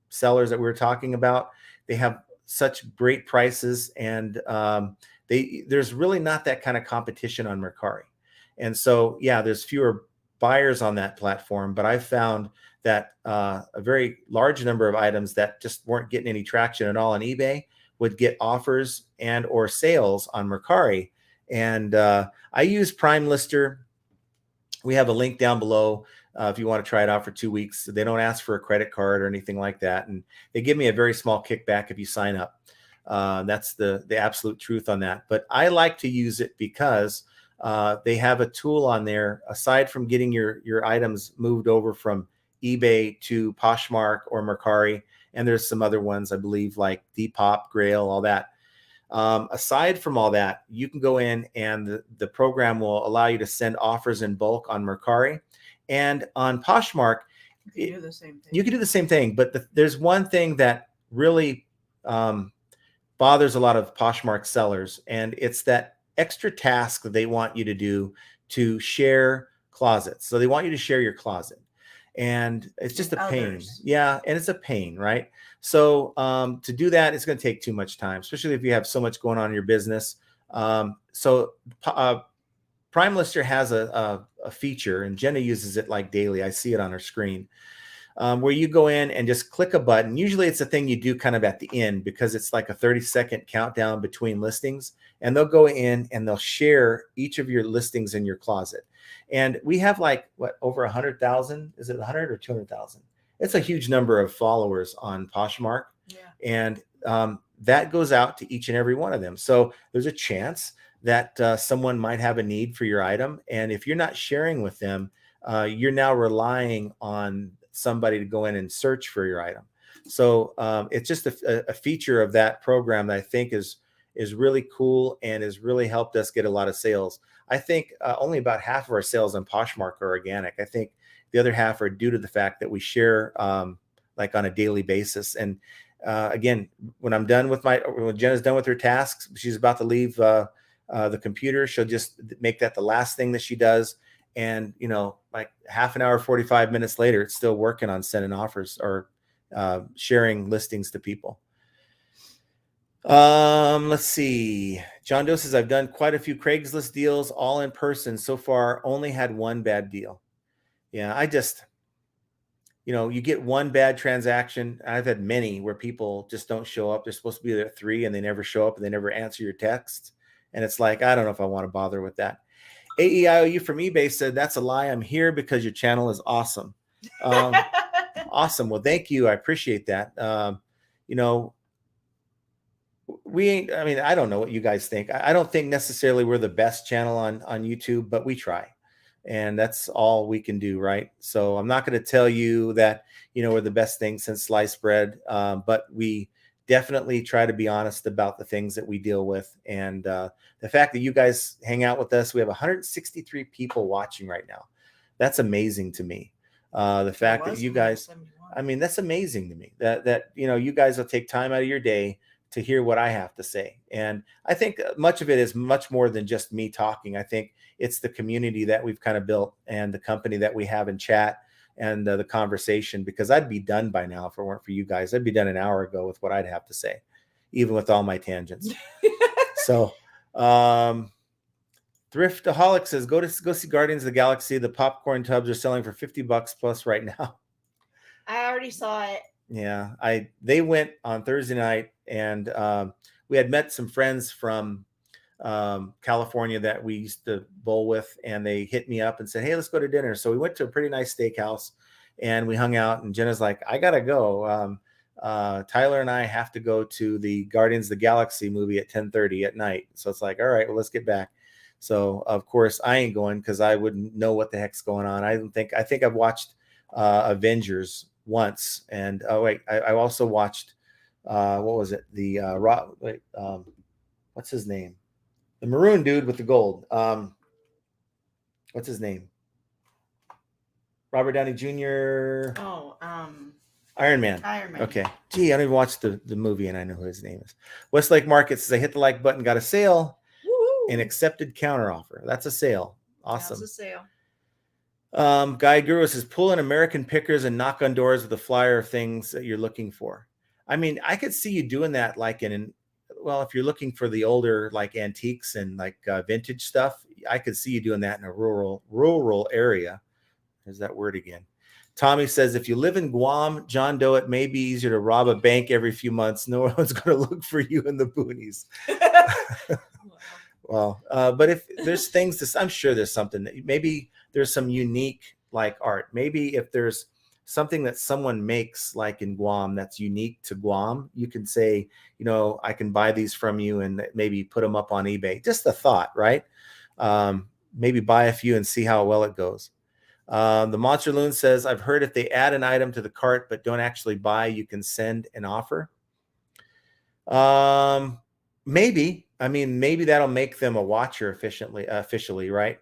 sellers that we were talking about. They have such great prices, and there's really not that kind of competition on Mercari. And so, yeah, there's fewer buyers on that platform, but I've found that a very large number of items that just weren't getting any traction at all on eBay would get offers and or sales on Mercari. And I use Prime Lister. We have a link down below if you want to try it out for 2 weeks. They don't ask for a credit card or anything like that. And they give me a very small kickback if you sign up. That's the absolute truth on that. But I like to use it because they have a tool on there, aside from getting your items moved over from eBay to Poshmark or Mercari. And there's some other ones, I believe, like Depop, Grail, all that. Aside from all that, you can go in and the program will allow you to send offers in bulk on Mercari. And on Poshmark, you can do the same thing. You can do the same thing, but there's one thing that really bothers a lot of Poshmark sellers, and it's that extra task that they want you to do to share closets. So they want you to share your closet. and it's just And a pain. others. Yeah, and it's a pain, right? So to do that, it's going to take too much time, especially if you have so much going on in your business. So Prime Lister has a feature, and Jenna uses it like daily. I see it on her screen, where you go in and just click a button. Usually it's a thing you do kind of at the end because it's like a 30-second countdown between listings. And they'll go in and they'll share each of your listings in your closet. And we have like, what, over 100,000? Is it 100 or 200,000? It's a huge number of followers on Poshmark. Yeah. And that goes out to each and every one of them. So there's a chance that someone might have a need for your item. And if you're not sharing with them, you're now relying on somebody to go in and search for your item. So it's just a feature of that program that I think is really cool and has really helped us get a lot of sales. I think only about half of our sales on Poshmark are organic. I think the other half are due to the fact that we share like on a daily basis. And again, when Jenna's done with her tasks, she's about to leave the computer. She'll just make that the last thing that she does. And, like half an hour, 45 minutes later, it's still working on sending offers or sharing listings to people. Let's see. John Doe says, I've done quite a few Craigslist deals all in person. So far, only had one bad deal. Yeah, you get one bad transaction. I've had many where people just don't show up. They're supposed to be there at 3 and they never show up and they never answer your texts. And it's like, I don't know if I want to bother with that. AEIOU from eBay said, that's a lie. I'm here because your channel is awesome. Awesome. Well, thank you. I appreciate that. I don't know what you guys think. I don't think necessarily we're the best channel on YouTube, but we try. And that's all we can do, right? So I'm not going to tell you that, we're the best thing since sliced bread, but we definitely try to be honest about the things that we deal with. And the fact that you guys hang out with us, we have 163 people watching right now. That's amazing to me. The fact that you guys, that's amazing to me that you guys will take time out of your day to hear what I have to say. And I think much of it is much more than just me talking. I think it's the community that we've kind of built and the company that we have in chat and the conversation, because I'd be done by now if it weren't for you guys. I'd be done an hour ago with what I'd have to say, even with all my tangents. So Thriftaholic says, go see Guardians of the Galaxy. The popcorn tubs are selling for $50 plus right now. I already saw it. Yeah, they went on Thursday night, and we had met some friends from California that we used to bowl with, and they hit me up and said, hey, let's go to dinner. So we went to a pretty nice steakhouse and we hung out, and Jenna's like, I gotta go. Tyler and I have to go to the Guardians of the Galaxy movie at 10:30 at night. So it's like, all right, well, let's get back. So of course I ain't going because I wouldn't know what the heck's going on. I think I've watched Avengers once, and I also watched what was it, the what's his name, the maroon dude with the gold, what's his name, Robert Downey Jr. Iron Man. Okay, gee, I don't even watch the movie and I know who his name is. Westlake Market says, I hit the like button, got a sale. Woo-hoo. An accepted counter offer. That's a sale. Awesome. That's a sale. Guy Guru says, pull in American pickers and knock on doors with a flyer of things that you're looking for. I could see you doing that like if you're looking for the older like antiques and like vintage stuff, I could see you doing that in a rural area. There's that word again. Tommy says, if you live in Guam, John Doe, it may be easier to rob a bank every few months. No one's going to look for you in the boonies. Well, but if there's things I'm sure there's something that maybe there's some unique like art. Maybe if there's something that someone makes like in Guam that's unique to Guam, you can say, I can buy these from you and maybe put them up on eBay. Just a thought, right? Maybe buy a few and see how well it goes. The Monster Loon says, I've heard if they add an item to the cart but don't actually buy, you can send an offer. Maybe that'll make them a watcher officially, right?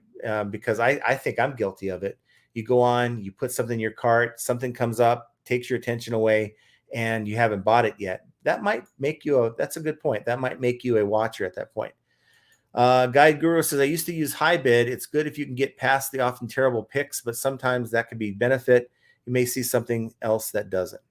Because I think I'm guilty of it. You go on, you put something in your cart, something comes up, takes your attention away, and you haven't bought it yet. That might make you that's a good point. That might make you a watcher at that point. Guide Guru says, I used to use high bid. It's good if you can get past the often terrible picks, but sometimes that could be benefit you may see something else that doesn't.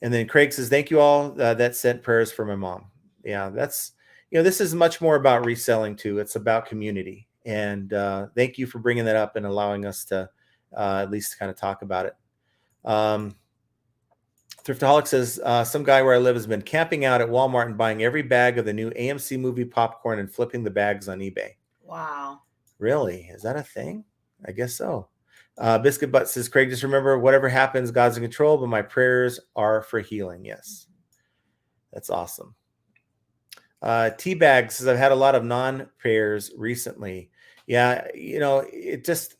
And then Craig says, thank you all that sent prayers for my mom. Yeah, that's, this is much more about reselling too. It's about community. And thank you for bringing that up and allowing us to at least kind of talk about it. Thriftaholic says, some guy where I live has been camping out at Walmart and buying every bag of the new AMC movie popcorn and flipping the bags on eBay. Wow. Really? Is that a thing? I guess so. Biscuit Butt says, Craig, just remember, whatever happens, God's in control, but my prayers are for healing. Yes. That's awesome. Teabag says, I've had a lot of non-prayers recently. Yeah, it just,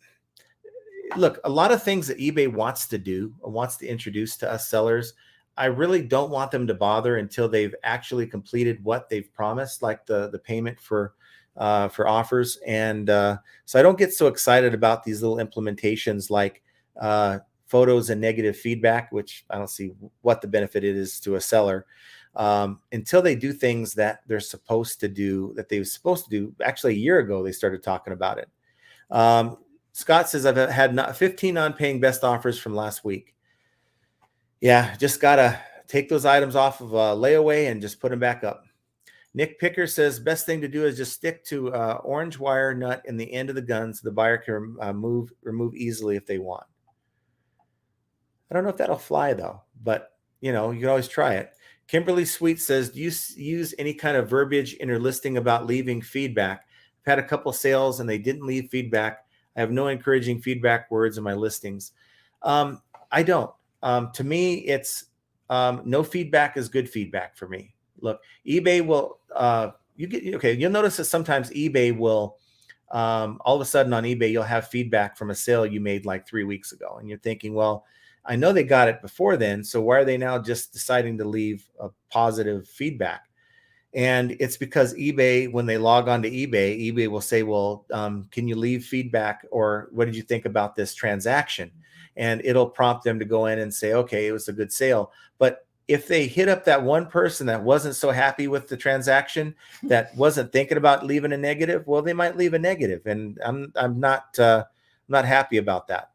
look, a lot of things that eBay wants to introduce to us sellers, I really don't want them to bother until they've actually completed what they've promised, like the payment for offers. And so I don't get so excited about these little implementations like photos and negative feedback, which I don't see what the benefit it is to a seller until they do things that they're supposed to do, that they were supposed to do. Actually, a year ago, they started talking about it. Scott says, I've had 15 non-paying best offers from last week. Yeah, just got to take those items off of layaway and just put them back up. Nick Picker says, best thing to do is just stick to orange wire nut in the end of the gun so the buyer can remove easily if they want. I don't know if that'll fly, though, but, you can always try it. Kimberly Sweet says, do you use any kind of verbiage in your listing about leaving feedback? I've had a couple sales and they didn't leave feedback. I have no encouraging feedback words in my listings. I don't. To me, it's no feedback is good feedback for me. Look, eBay will, you'll notice that sometimes eBay will, all of a sudden on eBay, you'll have feedback from a sale you made like 3 weeks ago. And you're thinking, well, I know they got it before then. So why are they now just deciding to leave a positive feedback? And it's because eBay, when they log on to eBay will say, well, can you leave feedback, or what did you think about this transaction? And it'll prompt them to go in and say, okay, it was a good sale. But if they hit up that one person that wasn't so happy with the transaction, that wasn't thinking about leaving a negative, well, they might leave a negative. And I'm not happy about that.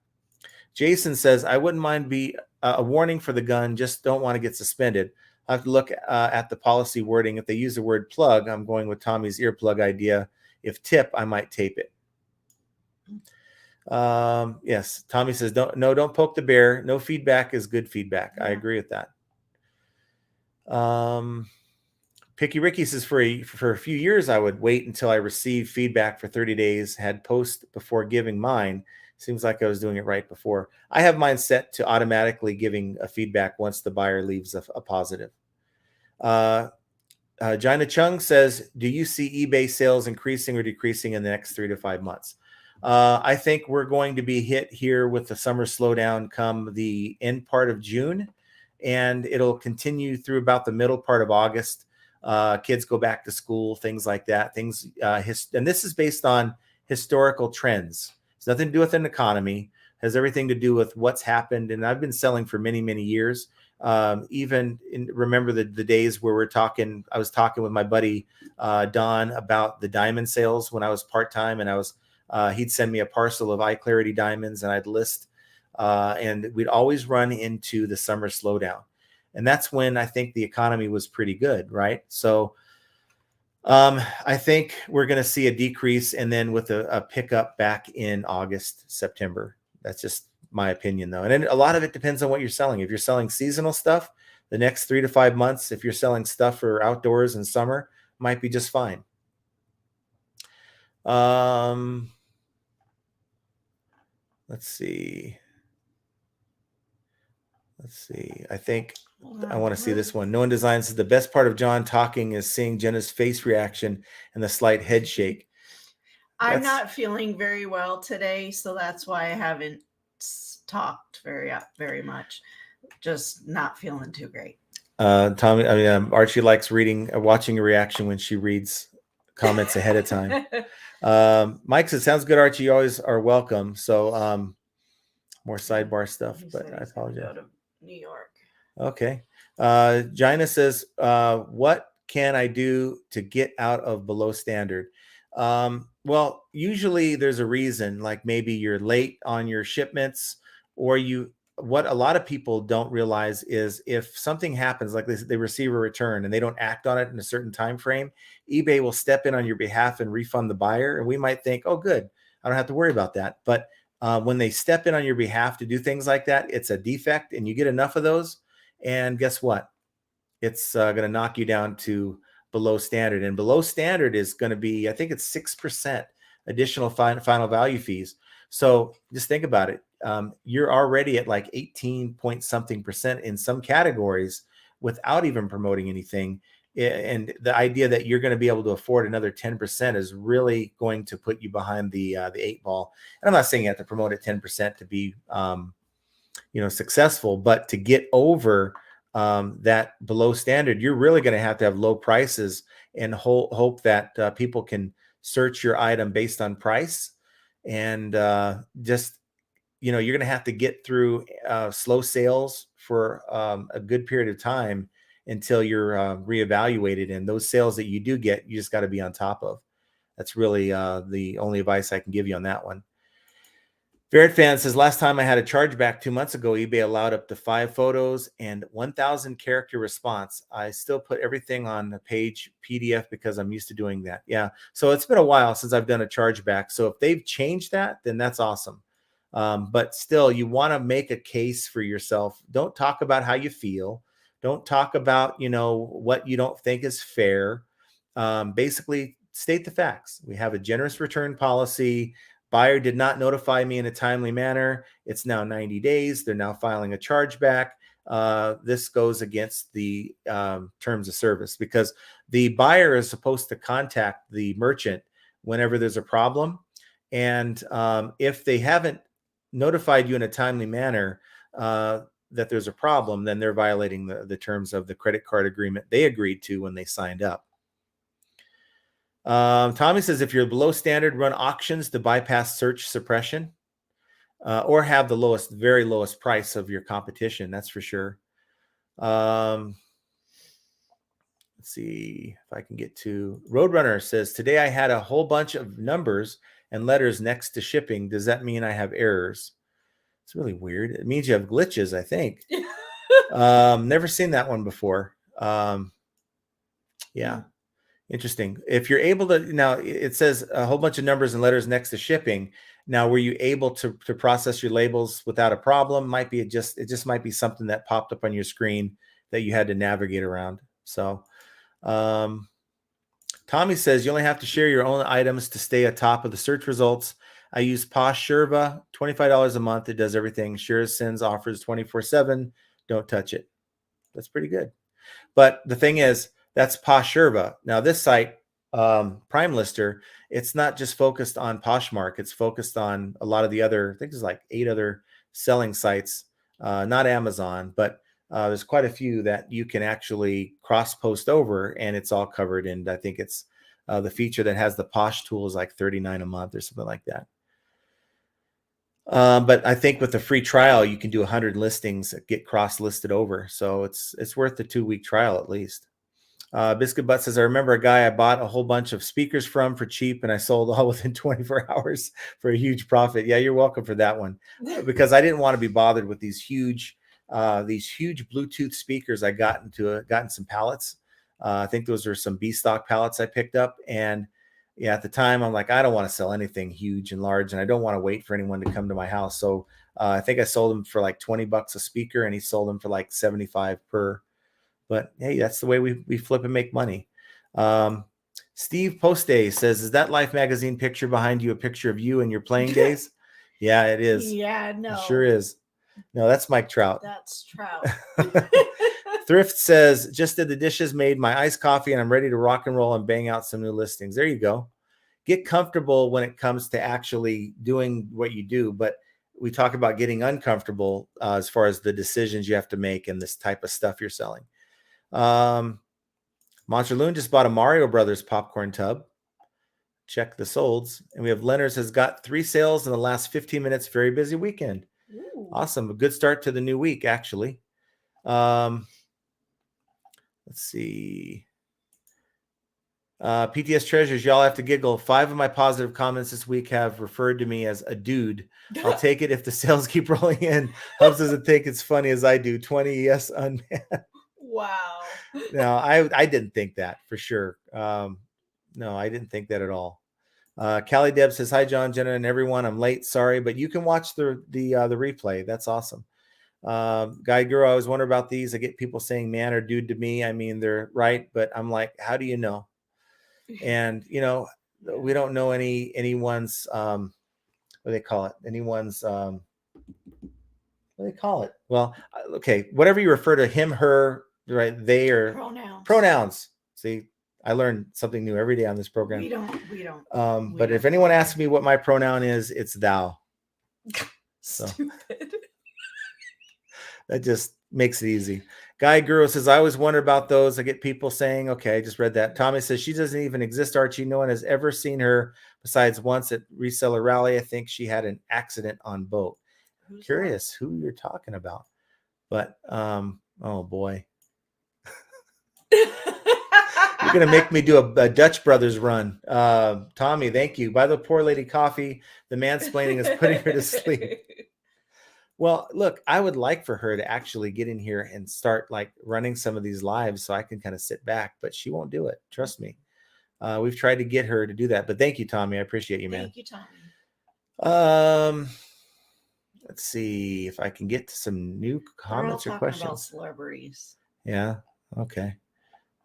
Jason says, I wouldn't mind be a warning for the gun, just don't want to get suspended. I have to look at the policy wording. If they use the word plug, I'm going with Tommy's earplug idea. If tip, I might tape it. Yes, Tommy says, don't poke the bear. No feedback is good feedback. Yeah. I agree with that. Picky Ricky says, for a few years, I would wait until I received feedback for 30 days, had post before giving mine. Seems like I was doing it right before. I have mine set to automatically giving a feedback once the buyer leaves a positive. Gina Chung says, do you see eBay sales increasing or decreasing in the next 3 to 5 months? I think we're going to be hit here with the summer slowdown come the end part of June, and it'll continue through about the middle part of August. Kids go back to school, things like that. And this is based on historical trends. It's nothing to do with an economy. It has everything to do with what's happened. And I've been selling for many, many years. Remember the days where I was talking with my buddy Don about the diamond sales when I was part-time, and he'd send me a parcel of eye clarity diamonds and I'd list, and we'd always run into the summer slowdown. And that's when I think the economy was pretty good, right? So I think we're going to see a decrease, and then with a pickup back in August, September. That's just my opinion, though. And then a lot of it depends on what you're selling. If you're selling seasonal stuff, the next 3 to 5 months, if you're selling stuff for outdoors and summer, might be just fine. Let's see. I think I want to see this one. No One Designs says the best part of John talking is seeing Jenna's face reaction and the slight head shake. I'm not feeling very well today, so that's why I haven't talked very much. Just not feeling too great. Tommy, Archie likes watching a reaction when she reads comments ahead of time. Mike says, sounds good, Archie. You always are welcome. So more sidebar stuff, but I apologize. Go to New York. Okay. Gina says, what can I do to get out of below standard? Well, usually there's a reason, like maybe you're late on your shipments, or what a lot of people don't realize is if something happens, like they receive a return and they don't act on it in a certain time frame, eBay will step in on your behalf and refund the buyer. And we might think, oh, good, I don't have to worry about that. But when they step in on your behalf to do things like that, it's a defect, and you get enough of those. And guess what? It's going to knock you down to below standard. And below standard is going to be, I think it's 6% additional final value fees. So just think about it. You're already at like 18 point something percent in some categories without even promoting anything. And the idea that you're going to be able to afford another 10% is really going to put you behind the 8 ball. And I'm not saying you have to promote at 10% to be, successful, but to get over that below standard, you're really going to have low prices and hope that people can search your item based on price. And you're going to have to get through slow sales for a good period of time until you're reevaluated. And those sales that you do get, you just got to be on top of. That's really the only advice I can give you on that one. Barrett Fan says, last time I had a chargeback 2 months ago, eBay allowed up to 5 photos and 1,000 character response. I still put everything on the page PDF because I'm used to doing that. Yeah. So it's been a while since I've done a chargeback. So if they've changed that, then that's awesome. But still, you want to make a case for yourself. Don't talk about how you feel. Don't talk about, what you don't think is fair. Basically, state the facts. We have a generous return policy. Buyer did not notify me in a timely manner. It's now 90 days. They're now filing a chargeback. This goes against the terms of service because the buyer is supposed to contact the merchant whenever there's a problem. And if they haven't notified you in a timely manner that there's a problem, then they're violating the terms of the credit card agreement they agreed to when they signed up. Tommy says, if you're below standard, run auctions to bypass search suppression or have the very lowest price of your competition. That's for sure. Let's see if I can get to Roadrunner says, today I had a whole bunch of numbers and letters next to shipping. Does that mean I have errors? It's really weird. It means you have glitches, I think. Never seen that one before. Yeah. Interesting. If you're able to, now it says a whole bunch of numbers and letters next to shipping. Now, were you able to process your labels without a problem? It just might be something that popped up on your screen that you had to navigate around. So, Tommy says you only have to share your own items to stay atop of the search results. I use Posh Sherva, $25 a month. It does everything. Sure sends offers 24/7. Don't touch it. That's pretty good. But the thing is, that's Posh Sherva. Now, this site, Prime Lister, it's not just focused on Poshmark. It's focused on a lot of the other, I think there's like 8 other selling sites, not Amazon, but there's quite a few that you can actually cross-post over, and it's all covered. And I think it's the feature that has the Posh tool is like $39 a month or something like that. But I think with the free trial, you can do 100 listings that get cross-listed over. So it's worth the 2-week trial at least. Biscuit Butt says, I remember a guy I bought a whole bunch of speakers from for cheap, and I sold all within 24 hours for a huge profit. Yeah, you're welcome for that one, because I didn't want to be bothered with these huge Bluetooth speakers. I got in some pallets. I think those are some B stock pallets I picked up, and yeah, at the time I'm like, I don't want to sell anything huge and large, and I don't want to wait for anyone to come to my house. So I think I sold them for like $20 a speaker, and he sold them for like 75 per. But hey, that's the way we flip and make money. Steve Postay says, is that Life magazine picture behind you a picture of you in your playing days? Yeah, it is. Yeah, no. It sure is. No, that's Mike Trout. That's Trout. Thrift says, just did the dishes, made my iced coffee, and I'm ready to rock and roll and bang out some new listings. There you go. Get comfortable when it comes to actually doing what you do. But we talk about getting uncomfortable as far as the decisions you have to make and this type of stuff you're selling. Monster Loon just bought a Mario Brothers popcorn tub. Check the solds. And we have Leonard's has got 3 sales in the last 15 minutes. Very busy weekend. Ooh. Awesome. A good start to the new week, actually. Let's see. PTS Treasures, y'all have to giggle. 5 of my positive comments this week have referred to me as a dude. I'll take it if the sales keep rolling in. Hubs doesn't think it's funny as I do. 20, yes, unman. Wow. No, I didn't think that for sure. No, I didn't think that at all. Callie Deb says, hi, John, Jenna, and everyone. I'm late. Sorry, but you can watch the replay. That's awesome. Guy Guru, I always wonder about these. I get people saying man or dude to me. I mean, they're right, but I'm like, how do you know? And we don't know anyone's what do they call it? Anyone's what do they call it? Well, okay, whatever you refer to him, her, right? They are pronouns. See, I learned something new every day on this program. We don't. But if anyone asks me what my pronoun is, it's thou. So Stupid. that just makes it easy. Guy Guru says, I always wonder about those. I get people saying, okay, I just read that. Tommy says, she doesn't even exist, Archie. No one has ever seen her besides once at Reseller Rally. I think she had an accident on boat. Who's Curious who you're talking about. But, oh boy. You're going to make me do a Dutch Brothers run. Tommy, thank you. By the poor lady coffee, the mansplaining is putting her to sleep. Well, look, I would like for her to actually get in here and start like running some of these lives so I can kind of sit back, but she won't do it. Trust me. We've tried to get her to do that, but thank you, Tommy. I appreciate you, man. Thank you, Tommy. Let's see if I can get to some new comments or questions. About celebrities. Yeah. Okay.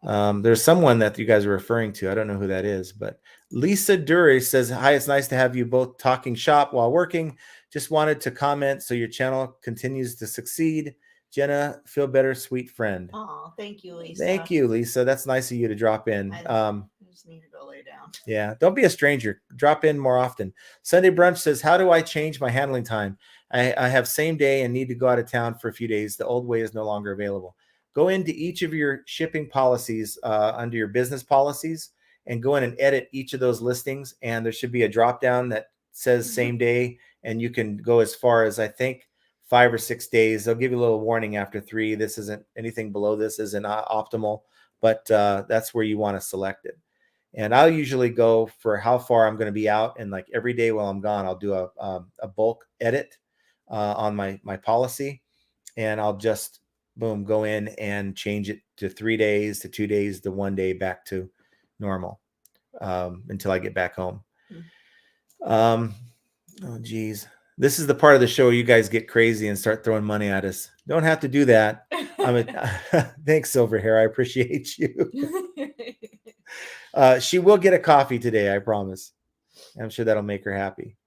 There's someone that you guys are referring to. I don't know who that is, but Lisa Dury says, hi, it's nice to have you both talking shop while working. Just wanted to comment so your channel continues to succeed. Jenna, feel better, sweet friend. Oh, thank you, Lisa. Thank you, Lisa. That's nice of you to drop in. I just need to go lay down. Yeah, don't be a stranger. Drop in more often. Sunday Brunch says, how do I change my handling time? I have same day and need to go out of town for a few days. The old way is no longer available. Go into each of your shipping policies under your business policies and go in and edit each of those listings. And there should be a drop down that says same day. And you can go as far as, I think, 5 or 6 days. They'll give you a little warning after 3. This isn't anything below this isn't optimal, but that's where you want to select it. And I'll usually go for how far I'm going to be out. And like every day while I'm gone, I'll do a bulk edit on my policy. And I'll just, boom, go in and change it to 3 days, to 2 days, to 1 day back to normal until I get back home. Oh, geez. This is the part of the show you guys get crazy and start throwing money at us. Don't have to do that. Thanks, Silver Hair. I appreciate you. She will get a coffee today, I promise. I'm sure that'll make her happy.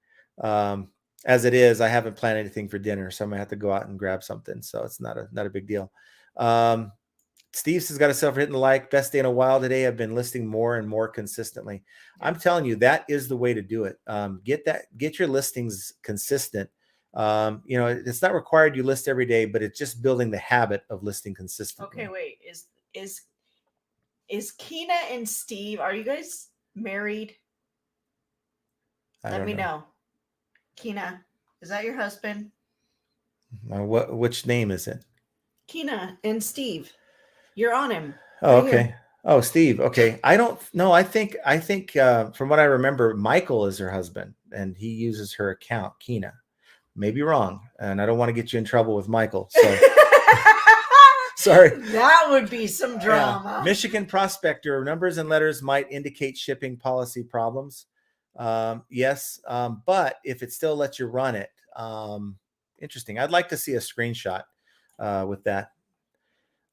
As it is, I haven't planned anything for dinner, so I'm gonna have to go out and grab something. So it's not a big deal. Steve has got himself hitting the like. Best day in a while today. I've been listing more and more consistently. I'm telling you, that is the way to do it. Get your listings consistent. It's not required you list every day, but it's just building the habit of listing consistently. Okay, wait. Is Keena and Steve, are you guys married? Let me know. Keena, is that your husband? Which name is it? Keena and Steve. You're on him. Oh, right okay. Here. Oh, Steve. Okay. I don't know. I think from what I remember, Michael is her husband and he uses her account, Keena. Maybe wrong. And I don't want to get you in trouble with Michael. So sorry. That would be some drama. Michigan Prospector, numbers and letters might indicate shipping policy problems. Yes. But if it still lets you run it, interesting. I'd like to see a screenshot with that.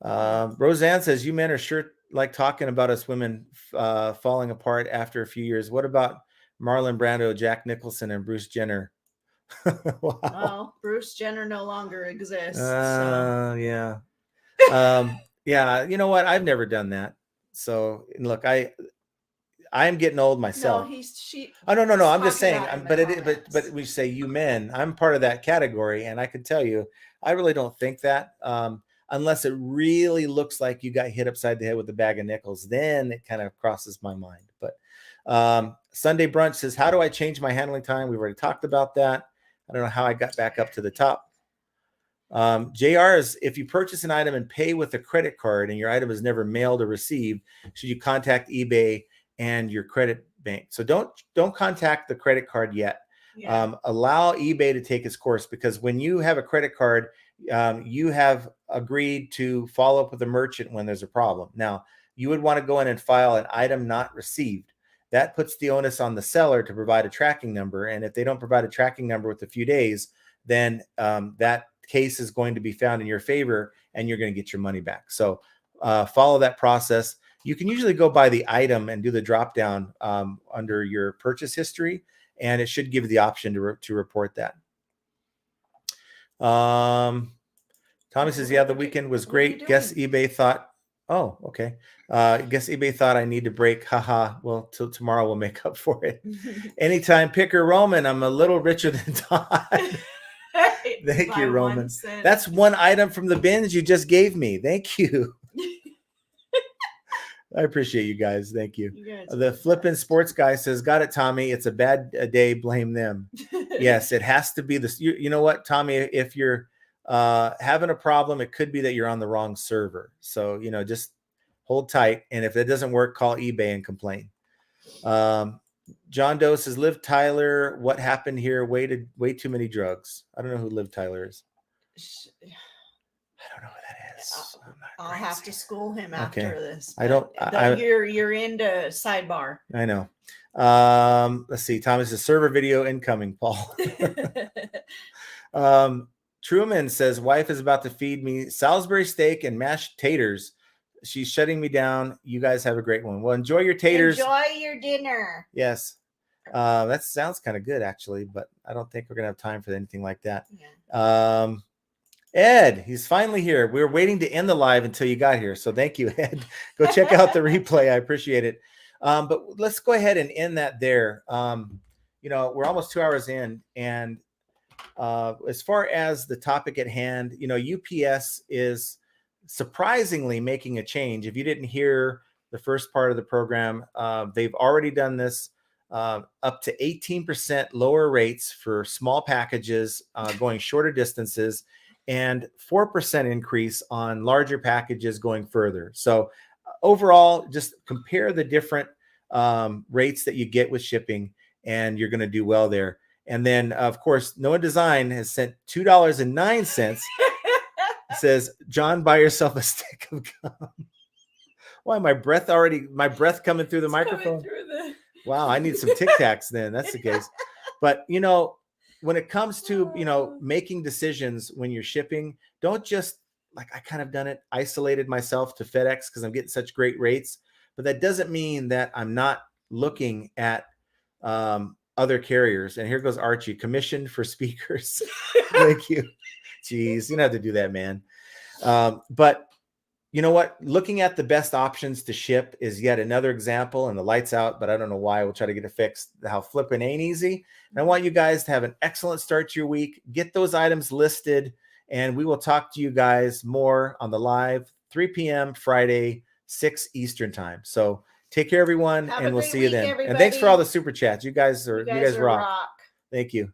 Roseanne says, you men are sure like talking about us women falling apart after a few years. What about Marlon Brando, Jack Nicholson, and Bruce Jenner? Wow. Well, Bruce Jenner no longer exists. Yeah. Yeah. You know what? I've never done that. So look, I'm getting old myself. No, no. I'm just saying. But we say you men. I'm part of that category, and I can tell you, I really don't think that. Unless it really looks like you got hit upside the head with a bag of nickels, then it kind of crosses my mind. But Sunday Brunch says, how do I change my handling time? We've already talked about that. I don't know how I got back up to the top. JR is, if you purchase an item and pay with a credit card and your item is never mailed or received, should you contact eBay and your credit bank. So don't contact the credit card yet. Yeah. Allow eBay to take its course, because when you have a credit card, you have agreed to follow up with the merchant when there's a problem. Now, you would want to go in and file an item not received. That puts the onus on the seller to provide a tracking number. And if they don't provide a tracking number with a few days, then that case is going to be found in your favor and you're going to get your money back. So follow that process. You can usually go by the item and do the drop down under your purchase history, and it should give you the option to report that. Tommy says, yeah, the weekend was great. Guess eBay thought, oh, okay. Guess eBay thought I need to break. Haha. Well, till tomorrow we'll make up for it. Anytime Picker Roman, I'm a little richer than Todd. Thank you, Roman. That's one item from the bins you just gave me. Thank you. I appreciate you guys. Thank you. The flippin' sports guy says, got it, Tommy. It's a bad day. Blame them. Yes, it has to be this. You know what, Tommy, if you're having a problem, it could be that you're on the wrong server. So, just hold tight. And if it doesn't work, call eBay and complain. John Doe says, Liv Tyler, what happened here? Way too many drugs. I don't know who Liv Tyler is. I don't know who that is. I'll have to school him after this. I don't. You're into sidebar. I know. Let's see. Thomas says, server video incoming, Paul. Truman says, wife is about to feed me Salisbury steak and mashed taters. She's shutting me down. You guys have a great one. Well, enjoy your taters. Enjoy your dinner. Yes. That sounds kind of good, actually, but I don't think we're going to have time for anything like that. Yeah. Ed, he's finally here. We were waiting to end the live until you got here. So thank you, Ed. Go check out the replay. I appreciate it. But let's go ahead and end that there. We're almost 2 hours in. And as far as the topic at hand, UPS is surprisingly making a change. If you didn't hear the first part of the program, they've already done this. Up to 18% lower rates for small packages going shorter distances, and 4% increase on larger packages going further. So overall, just compare the different rates that you get with shipping, and you're going to do well there. And then, of course, Noah Design has sent $2.09. It says, John, buy yourself a stick of gum. Why, my breath coming through the microphone? Wow, I need some Tic Tacs then. That's the case. But, when it comes to, making decisions when you're shipping, don't just, like I kind of done it, isolated myself to FedEx because I'm getting such great rates. But that doesn't mean that I'm not looking at other carriers. And here goes Archie, commissioned for speakers. Thank you. Jeez, you don't have to do that, man. But you know what? Looking at the best options to ship is yet another example, and the light's out, but I don't know why. We'll try to get it fixed. How flipping ain't easy. And I want you guys to have an excellent start to your week. Get those items listed, and we will talk to you guys more on the live 3 p.m. Friday, 6 Eastern time. So take care, everyone, and we'll see you then. Everybody. And thanks for all the super chats. You guys rock. Thank you.